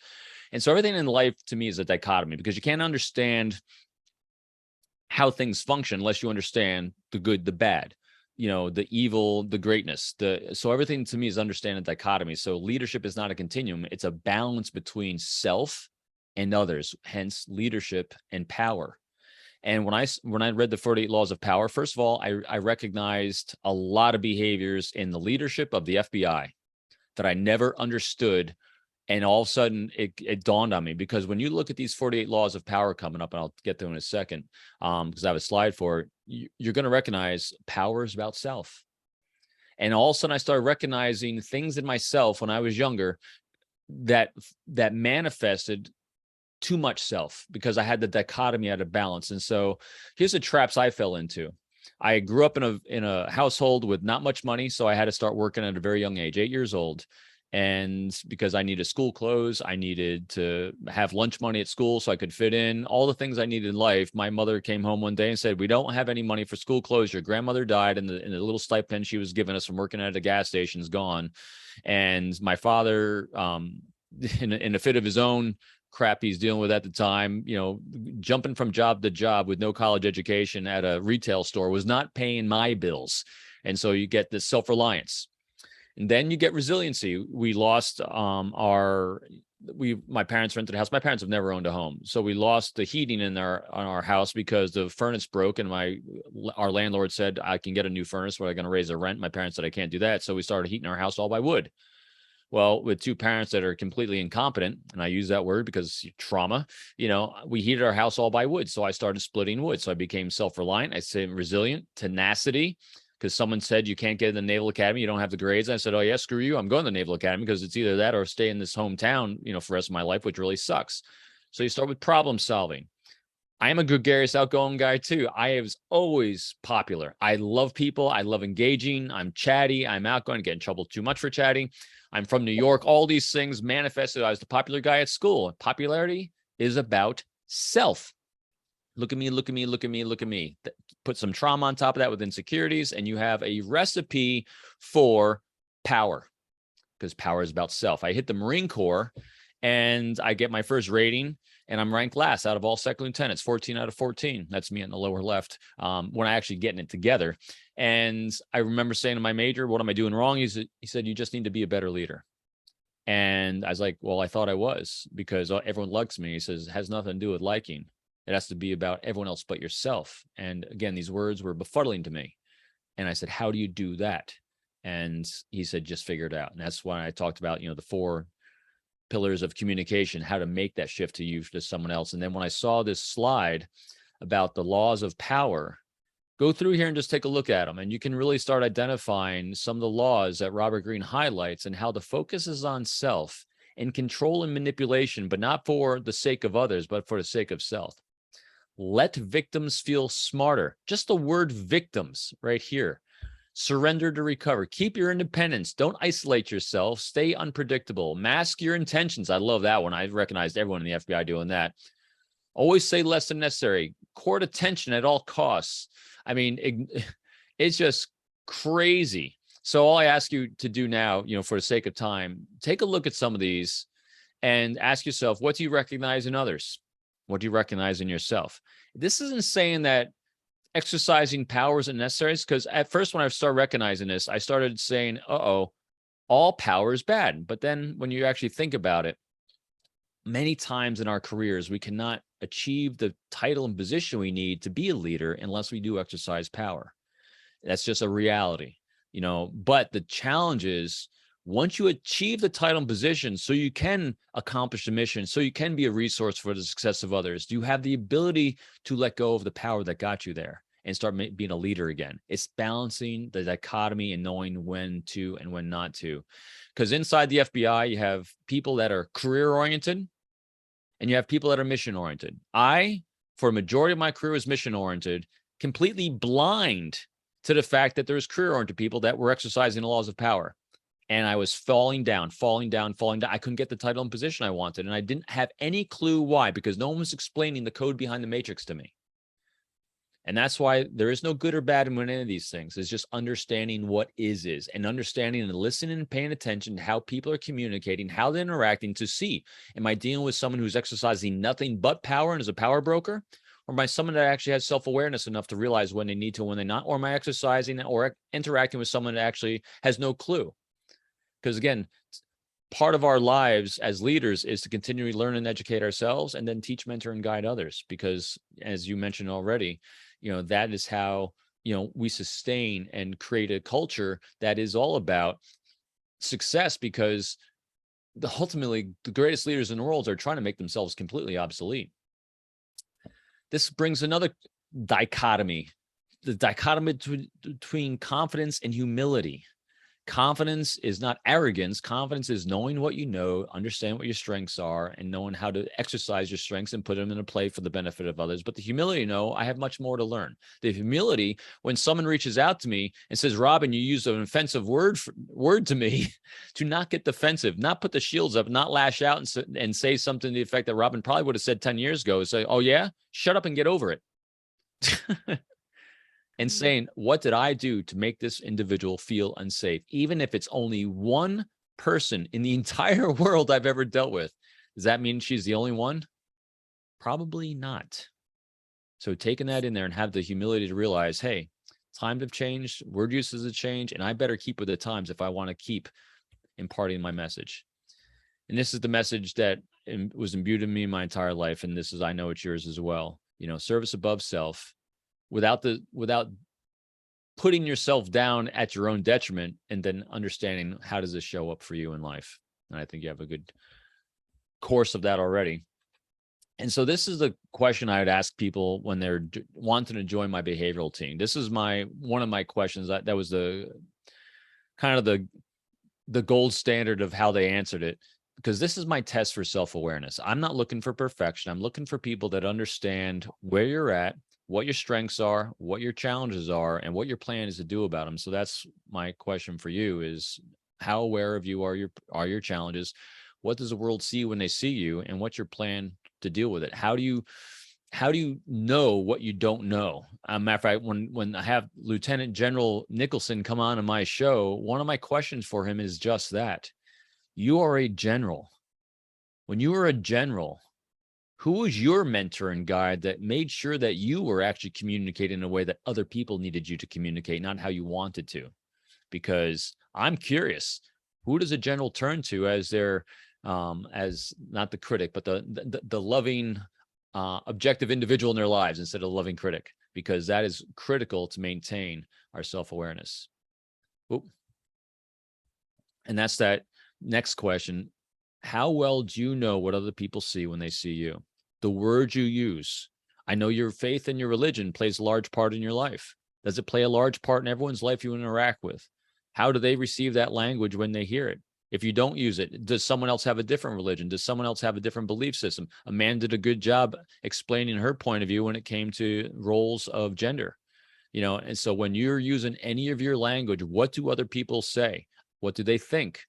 And so everything in life to me is a dichotomy, because you can't understand how things function unless you understand the good, the bad, the evil, the greatness. So everything to me is understanding dichotomy. So leadership is not a continuum. It's a balance between self and others, hence leadership and power. And when I read the 48 Laws of Power, first of all, I recognized a lot of behaviors in the leadership of the FBI that I never understood. And all of a sudden it dawned on me, because when you look at these 48 Laws of Power coming up, and I'll get to in a second, because I have a slide for it, you're going to recognize power is about self. And all of a sudden I started recognizing things in myself when I was younger that manifested too much self, because I had the dichotomy out of balance. And so here's the traps I fell into. I grew up in a household with not much money, so I had to start working at a very young age, 8 years old. And because I needed school clothes, I needed to have lunch money at school so I could fit in all the things I needed in life. My mother came home one day and said, "We don't have any money for school clothes. Your grandmother died, and the little stipend she was giving us from working at a gas station is gone." And my father, in a fit of his own crap he's dealing with at the time, jumping from job to job with no college education at a retail store, was not paying my bills. And so you get this self-reliance. And then you get resiliency. We lost my parents rented a house. My parents have never owned a home. So we lost the heating on our house because the furnace broke, and our landlord said, "I can get a new furnace. We're going to raise the rent." My parents said, "I can't do that." So we started heating our house all by wood. Well, with two parents that are completely incompetent, and I use that word because trauma, we heated our house all by wood. So I started splitting wood. So I became self-reliant. I say resilient, tenacity, because someone said, "You can't get in the Naval Academy. You don't have the grades." And I said, "Oh yeah, screw you. I'm going to the Naval Academy, because it's either that or stay in this hometown, for the rest of my life, which really sucks." So you start with problem solving. I am a gregarious, outgoing guy too. I was always popular. I love people. I love engaging. I'm chatty. I'm outgoing. Get in trouble too much for chatting. I'm from New York. All these things manifested. I was the popular guy at school. Popularity is about self. Look at me, look at me, look at me, look at me. Put some trauma on top of that with insecurities, and you have a recipe for power, because power is about self. I hit the Marine Corps and I get my first rating, and I'm ranked last out of all second lieutenants, 14 out of 14. That's me in the lower left, when I actually getting it together. And I remember saying to my major, what am I doing wrong? He said, you just need to be a better leader. And I was like, well, I thought I was, because everyone likes me. He says, it has nothing to do with liking. It has to be about everyone else but yourself. And again, these words were befuddling to me. And I said, how do you do that? And he said, just figure it out. And that's when I talked about, the 4 pillars of communication, how to make that shift to you to someone else. And then when I saw this slide about the laws of power, go through here and just take a look at them. And you can really start identifying some of the laws that Robert Greene highlights, and how the focus is on self and control and manipulation, but not for the sake of others, but for the sake of self. Let victims feel smarter. Just the word victims right here. Surrender to recover. Keep your independence. Don't isolate yourself. Stay unpredictable. Mask your intentions. I love that one. I recognized everyone in the FBI doing that. Always say less than necessary. Court attention at all costs. I mean, it's just crazy. So all I ask you to do now, for the sake of time, take a look at some of these and ask yourself, what do you recognize in others? What do you recognize in yourself? This isn't saying that exercising power isn't necessary, because at first when I started recognizing this, I started saying, all power is bad. But then when you actually think about it, many times in our careers, we cannot achieve the title and position we need to be a leader unless we do exercise power. That's just a reality, but the challenge is, once you achieve the title and position, so you can accomplish the mission, so you can be a resource for the success of others, do you have the ability to let go of the power that got you there and start being a leader again? It's balancing the dichotomy and knowing when to and when not to. Because inside the FBI, you have people that are career-oriented and you have people that are mission-oriented. I, for a majority of my career, was mission-oriented, completely blind to the fact that there's career-oriented people that were exercising the laws of power. And I was falling down. I couldn't get the title and position I wanted. And I didn't have any clue why, because no one was explaining the code behind the matrix to me. And that's why there is no good or bad in any of these things. It's just understanding what is, and understanding and listening and paying attention to how people are communicating, how they're interacting, to see, am I dealing with someone who's exercising nothing but power and is a power broker? Or am I someone that actually has self-awareness enough to realize when they need to and when they're not? Or am I exercising or interacting with someone that actually has no clue? Because again, part of our lives as leaders is to continually learn and educate ourselves, and then teach, mentor, and guide others. Because as you mentioned already, that is how, we sustain and create a culture that is all about success, because ultimately the greatest leaders in the world are trying to make themselves completely obsolete. This brings another dichotomy, the dichotomy between confidence and humility. Confidence is not arrogance. Confidence is knowing what you know, understand what your strengths are, and knowing how to exercise your strengths and put them into play for the benefit of others. But the humility, I have much more to learn. The humility, when someone reaches out to me and says, Robin, you used an offensive word to me, to not get defensive, not put the shields up, not lash out and say something to the effect that Robin probably would have said 10 years ago. Say, oh yeah, shut up and get over it. And saying, what did I do to make this individual feel unsafe? Even if it's only one person in the entire world I've ever dealt with. Does that mean she's the only one? Probably not. So taking that in there and have the humility to realize, hey, times have changed, word uses have changed, and I better keep with the times if I want to keep imparting my message. And this is the message that was imbued in me my entire life. And this is, I know it's yours as well. Service above self. Without putting yourself down at your own detriment, and then understanding how does this show up for you in life. And I think you have a good course of that already. And so this is the question I would ask people when they're wanting to join my behavioral team. This is one of my questions that was the kind of the gold standard of how they answered it. because this is my test for self-awareness. I'm not looking for perfection. I'm looking for people that understand where you're at, what your strengths are, what your challenges are, and what your plan is to do about them. So that's my question for you is, how aware of you are your challenges? What does the world see when they see you, and what's your plan to deal with it? How do you know what you don't know? Matter of fact, when I have Lieutenant General Nicholson come on my show, one of my questions for him is just that. You are a general. When you were a general, who was your mentor and guide that made sure that you were actually communicating in a way that other people needed you to communicate, not how you wanted to? Because I'm curious, who does a general turn to as their, as not the critic, but the loving, objective individual in their lives instead of a loving critic? Because that is critical to maintain our self-awareness. And that's that next question. How well do you know what other people see when they see you? The words you use. I know your faith and your religion plays a large part in your life. Does it play a large part in everyone's life you interact with? How do they receive that language when they hear it? If you don't use it, does someone else have a different religion? Does someone else have a different belief system? Amanda did a good job explaining her point of view when it came to roles of gender. And so when you're using any of your language, what do other people say? What do they think?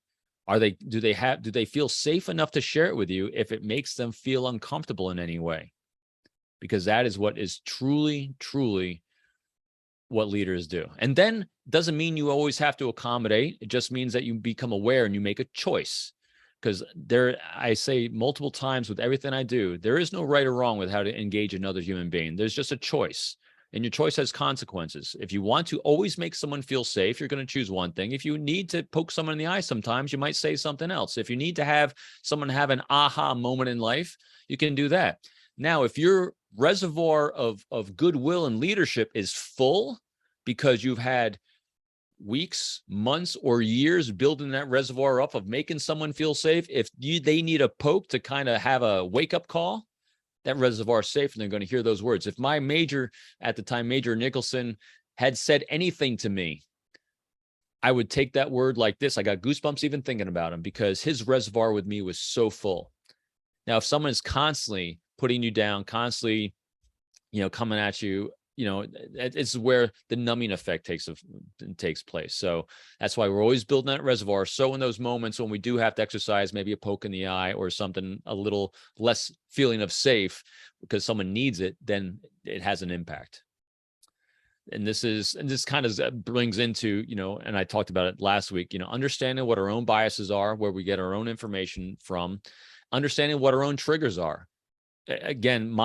Do they feel safe enough to share it with you if it makes them feel uncomfortable in any way? Because that is what is truly, truly what leaders do. And then doesn't mean you always have to accommodate. It just means that you become aware and you make a choice. Because I say multiple times with everything I do, there is no right or wrong with how to engage another human being. There's just a choice. And your choice has consequences. If you want to always make someone feel safe, you're going to choose one thing. If you need to poke someone in the eye sometimes, you might say something else. If you need to have someone have an aha moment in life, you can do that. Now, if your reservoir of goodwill and leadership is full because you've had weeks, months, or years building that reservoir up of making someone feel safe, if they need a poke to kind of have a wake-up call, that reservoir is safe and they're going to hear those words. If my major at the time, Major Nicholson, had said anything to me, I would take that word like this. I got goosebumps even thinking about him because his reservoir with me was so full. Now, if someone is constantly putting you down, constantly, coming at you, it's where the numbing effect takes place. So that's why we're always building that reservoir. So in those moments when we do have to exercise, maybe a poke in the eye or something, a little less feeling of safe because someone needs it, then it has an impact. And this kind of brings into, and I talked about it last week, understanding what our own biases are, where we get our own information from, understanding what our own triggers are. Again,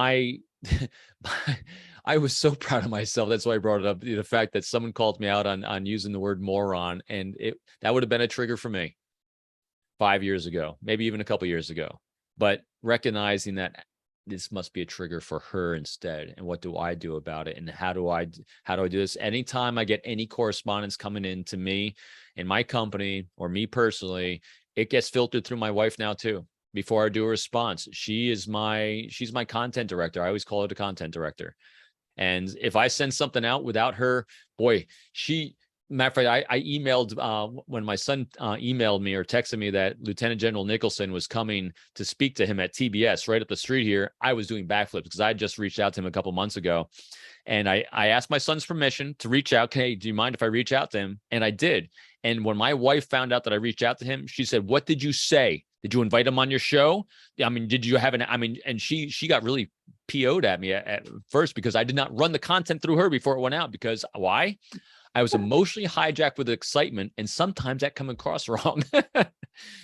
I was so proud of myself. That's why I brought it up. The fact that someone called me out on using the word moron, and that would have been a trigger for me 5 years ago, maybe even a couple of years ago. But recognizing that this must be a trigger for her instead, and what do I do about it, and how do I do this? Anytime I get any correspondence coming in to me in my company or me personally, it gets filtered through my wife now too. Before I do a response, she's my content director. I always call her the content director. And if I send something out without her, boy, matter of fact, I emailed when my son emailed me or texted me that Lieutenant General Nicholson was coming to speak to him at TBS right up the street here. I was doing backflips because I just reached out to him a couple months ago. And I asked my son's permission to reach out. Hey, do you mind if I reach out to him? And I did. And when my wife found out that I reached out to him, she said, "What did you say? Did you invite him on your show? Did you have and she got really PO'd at me at first because I did not run the content through her before it went out. Because why? I was emotionally hijacked with excitement, and sometimes that come across wrong.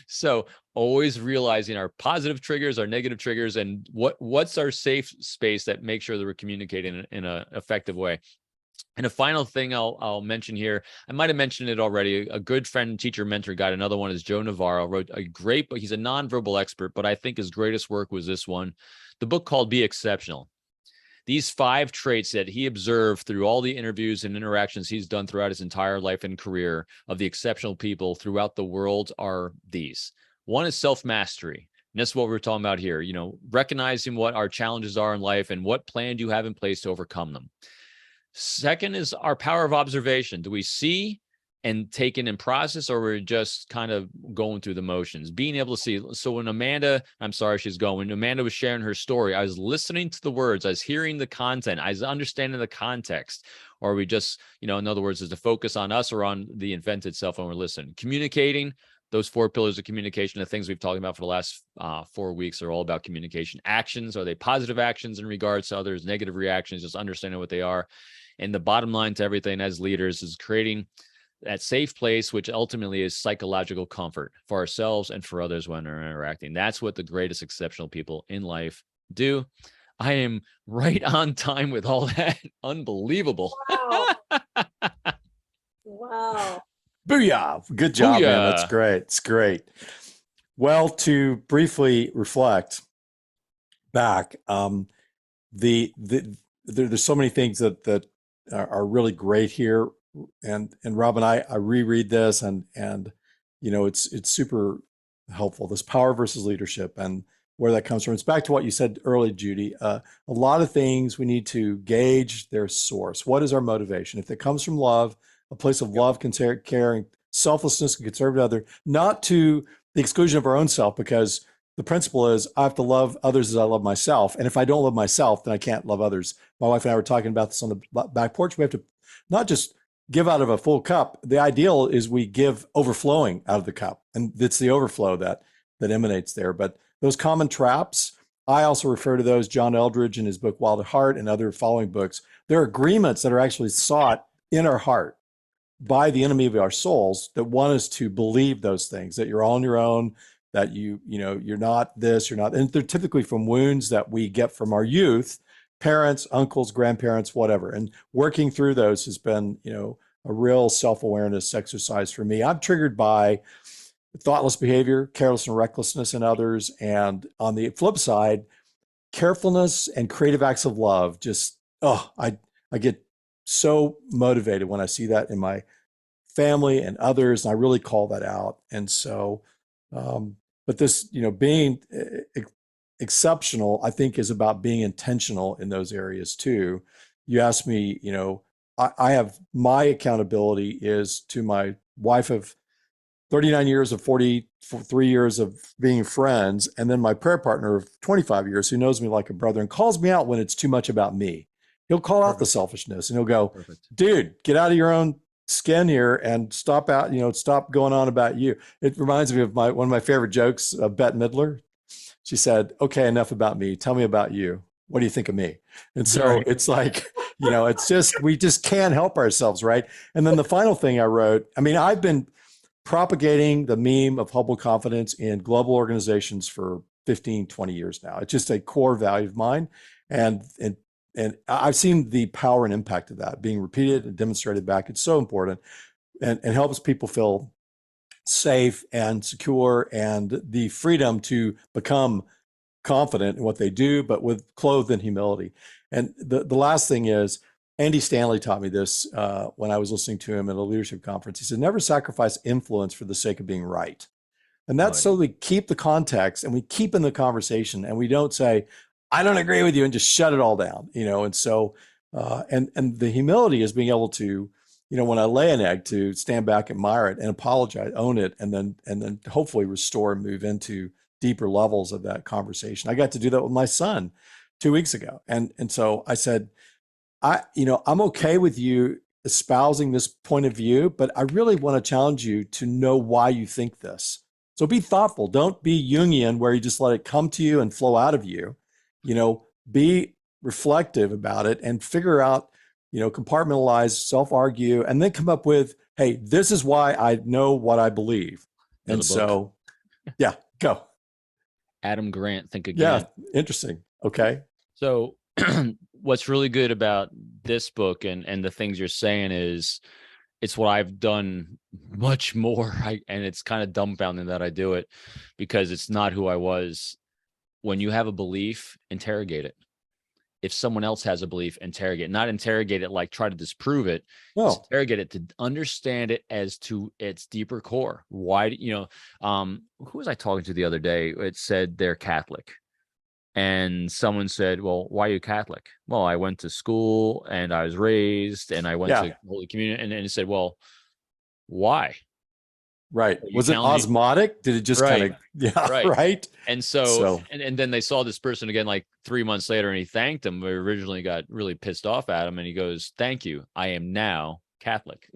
So always realizing our positive triggers, our negative triggers, and what's our safe space that makes sure that we're communicating in an effective way. And a final thing I'll mention here, I might have mentioned it already. A good friend, teacher, mentor guide. Another one is Joe Navarro, wrote a great book. He's a nonverbal expert, but I think his greatest work was this one, the book called Be Exceptional. These 5 traits that he observed through all the interviews and interactions he's done throughout his entire life and career of the exceptional people throughout the world are these. One is self-mastery. And that's what we're talking about here. Recognizing what our challenges are in life and what plan do you have in place to overcome them. Second is our power of observation. Do we see and taken in process, or we're just kind of going through the motions, being able to see. So when Amanda, I'm sorry, she's going, when Amanda was sharing her story, I was listening to the words, I was hearing the content, I was understanding the context. Or are we just, in other words, is the focus on us or on the event itself when we're listening? Communicating, those 4 pillars of communication, the things we've talked about for the last 4 weeks are all about communication. Actions, are they positive actions in regards to others, negative reactions, just understanding what they are. And the bottom line to everything as leaders is creating that safe place, which ultimately is psychological comfort for ourselves and for others when we're interacting. That's what the greatest exceptional people in life do. I am right on time with all that. Unbelievable. Wow. Wow. Booyah. Good job, man. That's Booyah. great. It's great. Well, to briefly reflect back, there's so many things that are really great here. And Rob and I reread this and it's super helpful. This power versus leadership and where that comes from. It's back to what you said early, Judy. A lot of things we need to gauge their source. What is our motivation? If it comes from love, a place of love, caring, selflessness, and conservative other, not to the exclusion of our own self, because the principle is I have to love others as I love myself. And if I don't love myself, then I can't love others. My wife and I were talking about this on the back porch. We have to not just give out of a full cup. The ideal is we give overflowing out of the cup. And it's the overflow that emanates there. But those common traps, I also refer to those, John Eldridge in his book, Wild at Heart, and other following books. They're agreements that are actually sought in our heart by the enemy of our souls that want us to believe those things, that you're on your own, that you're not this, you're not, and they're typically from wounds that we get from our youth, parents, uncles, grandparents, whatever. And working through those has been, a real self-awareness exercise for me. I'm triggered by thoughtless behavior, careless and recklessness in others. And on the flip side, carefulness and creative acts of love. Just, I get so motivated when I see that in my family and others, and I really call that out. And so, but this, being exceptional, I think, is about being intentional in those areas too. You asked me, I have my accountability is to my wife of 39 years of 43 years of being friends, and then my prayer partner of 25 years who knows me like a brother and calls me out when it's too much about me. He'll call out the selfishness and he'll go, dude, get out of your own skin here and stop going on about you. It reminds me of one of my favorite jokes of Bette Midler. She said, okay, enough about me. Tell me about you. What do you think of me? And so it's like, it's just, we just can't help ourselves. Right. And then the final thing I wrote, I've been propagating the meme of humble confidence in global organizations for 15, 20 years now. It's just a core value of mine. And I've seen the power and impact of that being repeated and demonstrated back. It's so important and helps people feel safe and secure and the freedom to become confident in what they do, but with clothed in humility. And the last thing is, Andy Stanley taught me this when I was listening to him at a leadership conference. He said, never sacrifice influence for the sake of being right. And that's so we keep the context and we keep in the conversation and we don't say, I don't agree with you, and just shut it all down, and so, and the humility is being able to, when I lay an egg, to stand back, admire it and apologize, own it, and then hopefully restore and move into deeper levels of that conversation. I got to do that with my son 2 weeks ago. And so I said, I'm okay with you espousing this point of view, but I really want to challenge you to know why you think this. So be thoughtful. Don't be Jungian where you just let it come to you and flow out of you. Be reflective about it and figure out, compartmentalize, self-argue, and then come up with, hey, this is why I know what I believe. Another and so, yeah, go. Adam Grant, Think Again. Yeah, interesting. Okay. So what's really good about this book and the things you're saying is it's what I've done much more. And it's kind of dumbfounding that I do it because it's not who I was. When you have a belief, interrogate it. If someone else has a belief, interrogate it. Not interrogate it like try to disprove it. No. Just interrogate it to understand it as to its deeper core. Why, who was I talking to the other day? It said they're Catholic. And someone said, well, why are you Catholic? Well, I went to school and I was raised and I went to Holy Communion. And it said, well, why? Right. You Was it telling me- osmotic? Did it just kind of, yeah, Right. right? And so, and then they saw this person again like 3 months later, and he thanked him. We originally got really pissed off at him, and he goes, "Thank you. I am now Catholic."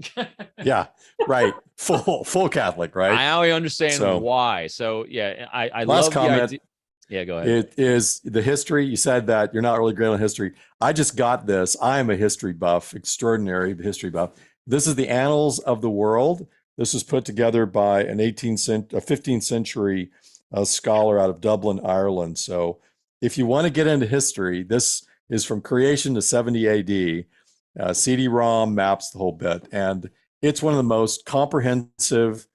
Yeah, right. Full Catholic, right? I only understand So- why. So yeah, I Last love the comment. idea. Yeah, go ahead. It is the history. You said that you're not really great on history. I just got this. I am a history buff, extraordinary history buff. This is the Annals of the World. This was put together by a 15th century scholar out of Dublin, Ireland. So if you want to get into history, this is from creation to 70 AD. CD-ROM maps the whole bit. And it's one of the most comprehensive.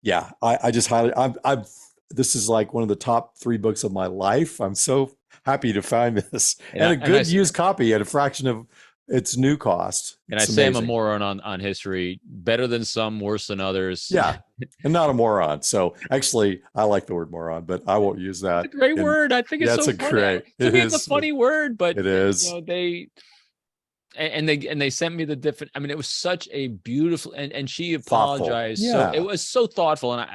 Yeah, I just highly, I've this is like one of the top 3 books of my life. I'm so happy to find this and a good used copy at a fraction of its new cost. And I say I'm a moron on history, better than some, worse than others. Yeah, and not a moron. So actually, I like the word moron, but I won't use that. It's a great word. I think it's so funny. To me, it's a funny word, but it is. They sent me the different. I mean, it was such a beautiful, and she apologized. Yeah. So it was so thoughtful, and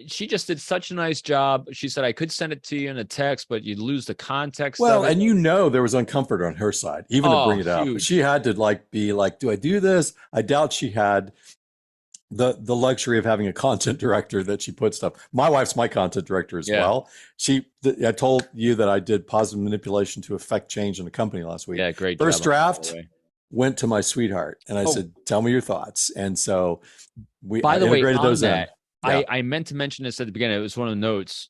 she just did such a nice job. She said, I could send it to you in a text, but you'd lose the context. Well, and there was uncomfort on her side, even to bring it up. She had to be like, do I do this? I doubt she had the luxury of having a content director that she put stuff. My wife's my content director as well. I told you that I did positive manipulation to affect change in the company last week. Yeah, great. First draft went to my sweetheart, and I said, tell me your thoughts. And so I integrated those in. Yeah. I meant to mention this at the beginning. It was one of the notes.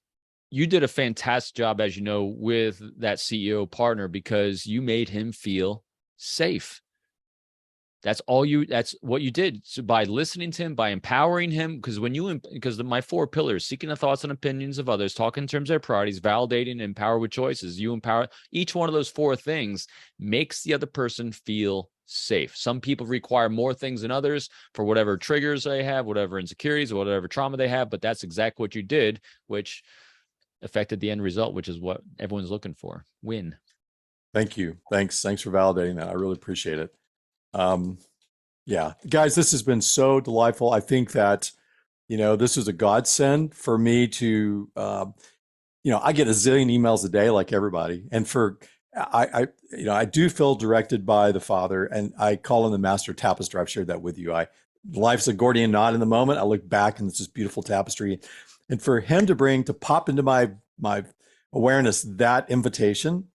You did a fantastic job, as you know, with that CEO partner because you made him feel safe. That's what you did. So by listening to him, by empowering him, because my 4 pillars, seeking the thoughts and opinions of others, talking in terms of their priorities, validating, empower with choices. You empower each one of those 4 things makes the other person feel safe. Some people require more things than others for whatever triggers they have, whatever insecurities, or whatever trauma they have. But that's exactly what you did, which affected the end result, which is what everyone's looking for. Win. Thank you. Thanks for validating that. I really appreciate it. Yeah, guys, this has been so delightful. I think that, this was a godsend for me to, I get a zillion emails a day like everybody. And I do feel directed by the Father, and I call him the master tapestry. I've shared that with you. Life's a Gordian knot in the moment. I look back and it's this beautiful tapestry. And for him to pop into my awareness, that invitation,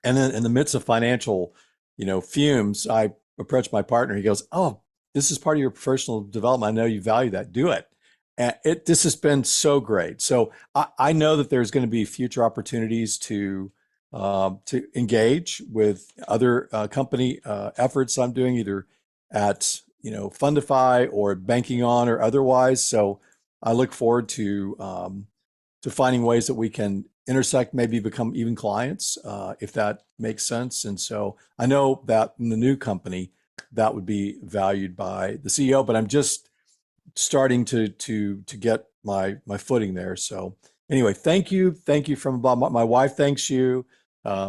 and then in the midst of financial, fumes, I approached my partner. He goes, "Oh, this is part of your professional development. I know you value that. Do it." And this has been so great. So I know that there's going to be future opportunities to engage with other company efforts I'm doing either at Fundify or Banking On or otherwise. So I look forward to finding ways that we can intersect, maybe become even clients, if that makes sense. And so I know that in the new company that would be valued by the CEO, but I'm just starting to get my footing there. So anyway, thank you from above. My wife thanks you.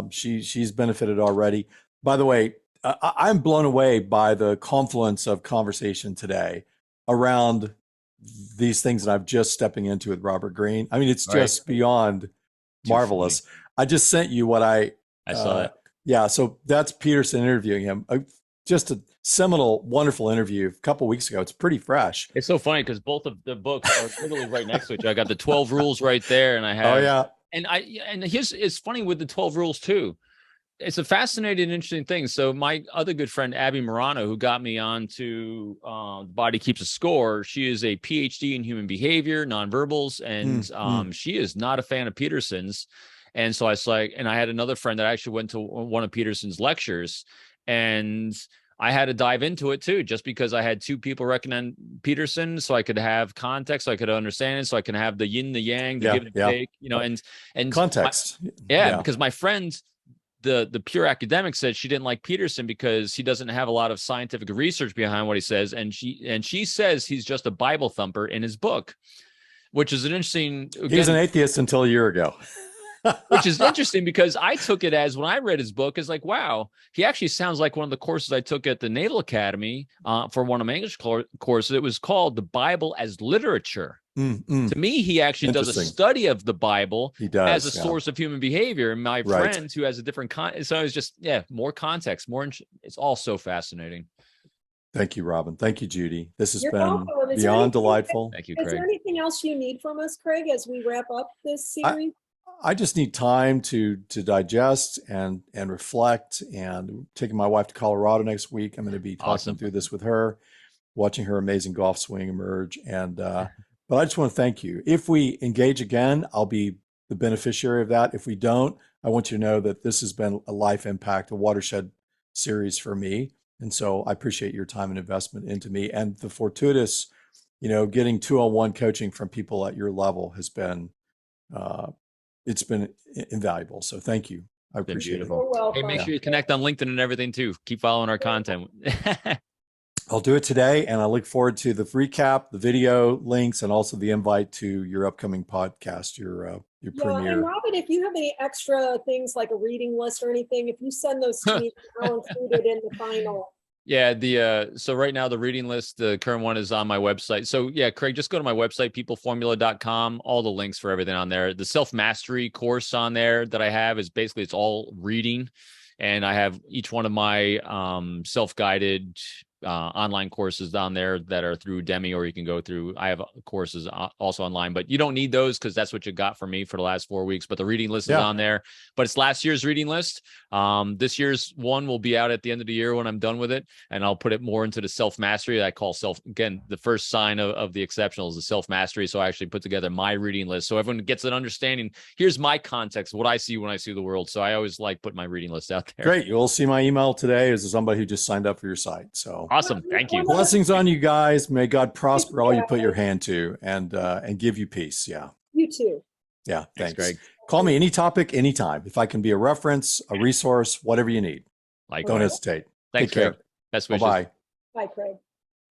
She's benefited already. By the way, I'm blown away by the confluence of conversation today around these things that I'm just stepping into with Robert Greene. I mean, it's just beyond marvelous. I just sent you what I saw it. Yeah, so that's Peterson interviewing him. Just a seminal, wonderful interview a couple of weeks ago. It's pretty fresh. It's so funny because both of the books are literally right next to each other. I got the 12 rules right there, and I have. And it's funny with the 12 rules too. It's a fascinating, interesting thing. So my other good friend, Abby Morano, who got me onto The Body Keeps a Score, she is a PhD in human behavior, nonverbals, and she is not a fan of Peterson's. And so I was like, and I had another friend that actually went to one of Peterson's lectures, and I had to dive into it too, just because I had 2 people recommend Peterson, so I could have context, so I could understand it, so I can have the yin, the yang, the give and take, and context. Because my friend, the pure academic, said she didn't like Peterson because he doesn't have a lot of scientific research behind what he says, and she says he's just a Bible thumper in his book, which is an interesting. He was an atheist until a year ago. which is interesting because I took it as when I read his book is like, wow, he actually sounds like one of the courses I took at the Naval Academy for one of my English courses. It was called The Bible as Literature. To me, he actually does a study of the Bible as a source of human behavior. And my friend who has a different so it's just, more context, it's all so fascinating. Thank you, Robin. Thank you, Judy. This has You're been welcome. beyond delightful. Thank you, Is Craig. there anything else you need from us, Craig, as we wrap up this series? I just need time to digest and reflect, and taking my wife to Colorado next week. I'm going to be talking through this with her, watching her amazing golf swing emerge. And, but I just want to thank you. If we engage again, I'll be the beneficiary of that. If we don't, I want you to know that this has been a life impact, a watershed series for me. And so I appreciate your time and investment into me, and the fortuitous, getting 2-on-1 coaching from people at your level has been, it's been invaluable. So thank you. I appreciate it. You're welcome. Hey, make sure you connect on LinkedIn and everything too. Keep following our content. I'll do it today, and I look forward to the recap, the video links, and also the invite to your upcoming podcast, your premiere. And Robin, if you have any extra things like a reading list or anything, if you send those to me, I'll include it in the final. Yeah, so right now the reading list, the current one is on my website. So yeah, Craig, just go to my website, peopleformula.com, all the links for everything on there. The self-mastery course on there that I have is basically, it's all reading. And I have each one of my self-guided online courses down there that are through Demi, or you can go through, I have courses also online, but you don't need those because that's what you got from me for the last 4 weeks. But the reading list is on there, but it's last year's reading list. This year's one will be out at the end of the year when I'm done with it. And I'll put it more into the self-mastery. I call again, the first sign of the exceptional is the self-mastery. So I actually put together my reading list, so everyone gets an understanding. Here's my context, what I see when I see the world. So I always like putting my reading list out there. Great. You'll see my email today as somebody who just signed up for your site. So awesome. Thank you. Blessings on you guys. May God prosper all you put your hand to, and give you peace. Yeah. You too. Yeah. Thanks, Greg. Call me any topic, anytime. If I can be a reference, a resource, whatever you need. Like, don't hesitate. Thanks, Take care. Craig. Best wishes. Bye-bye. Bye, Craig.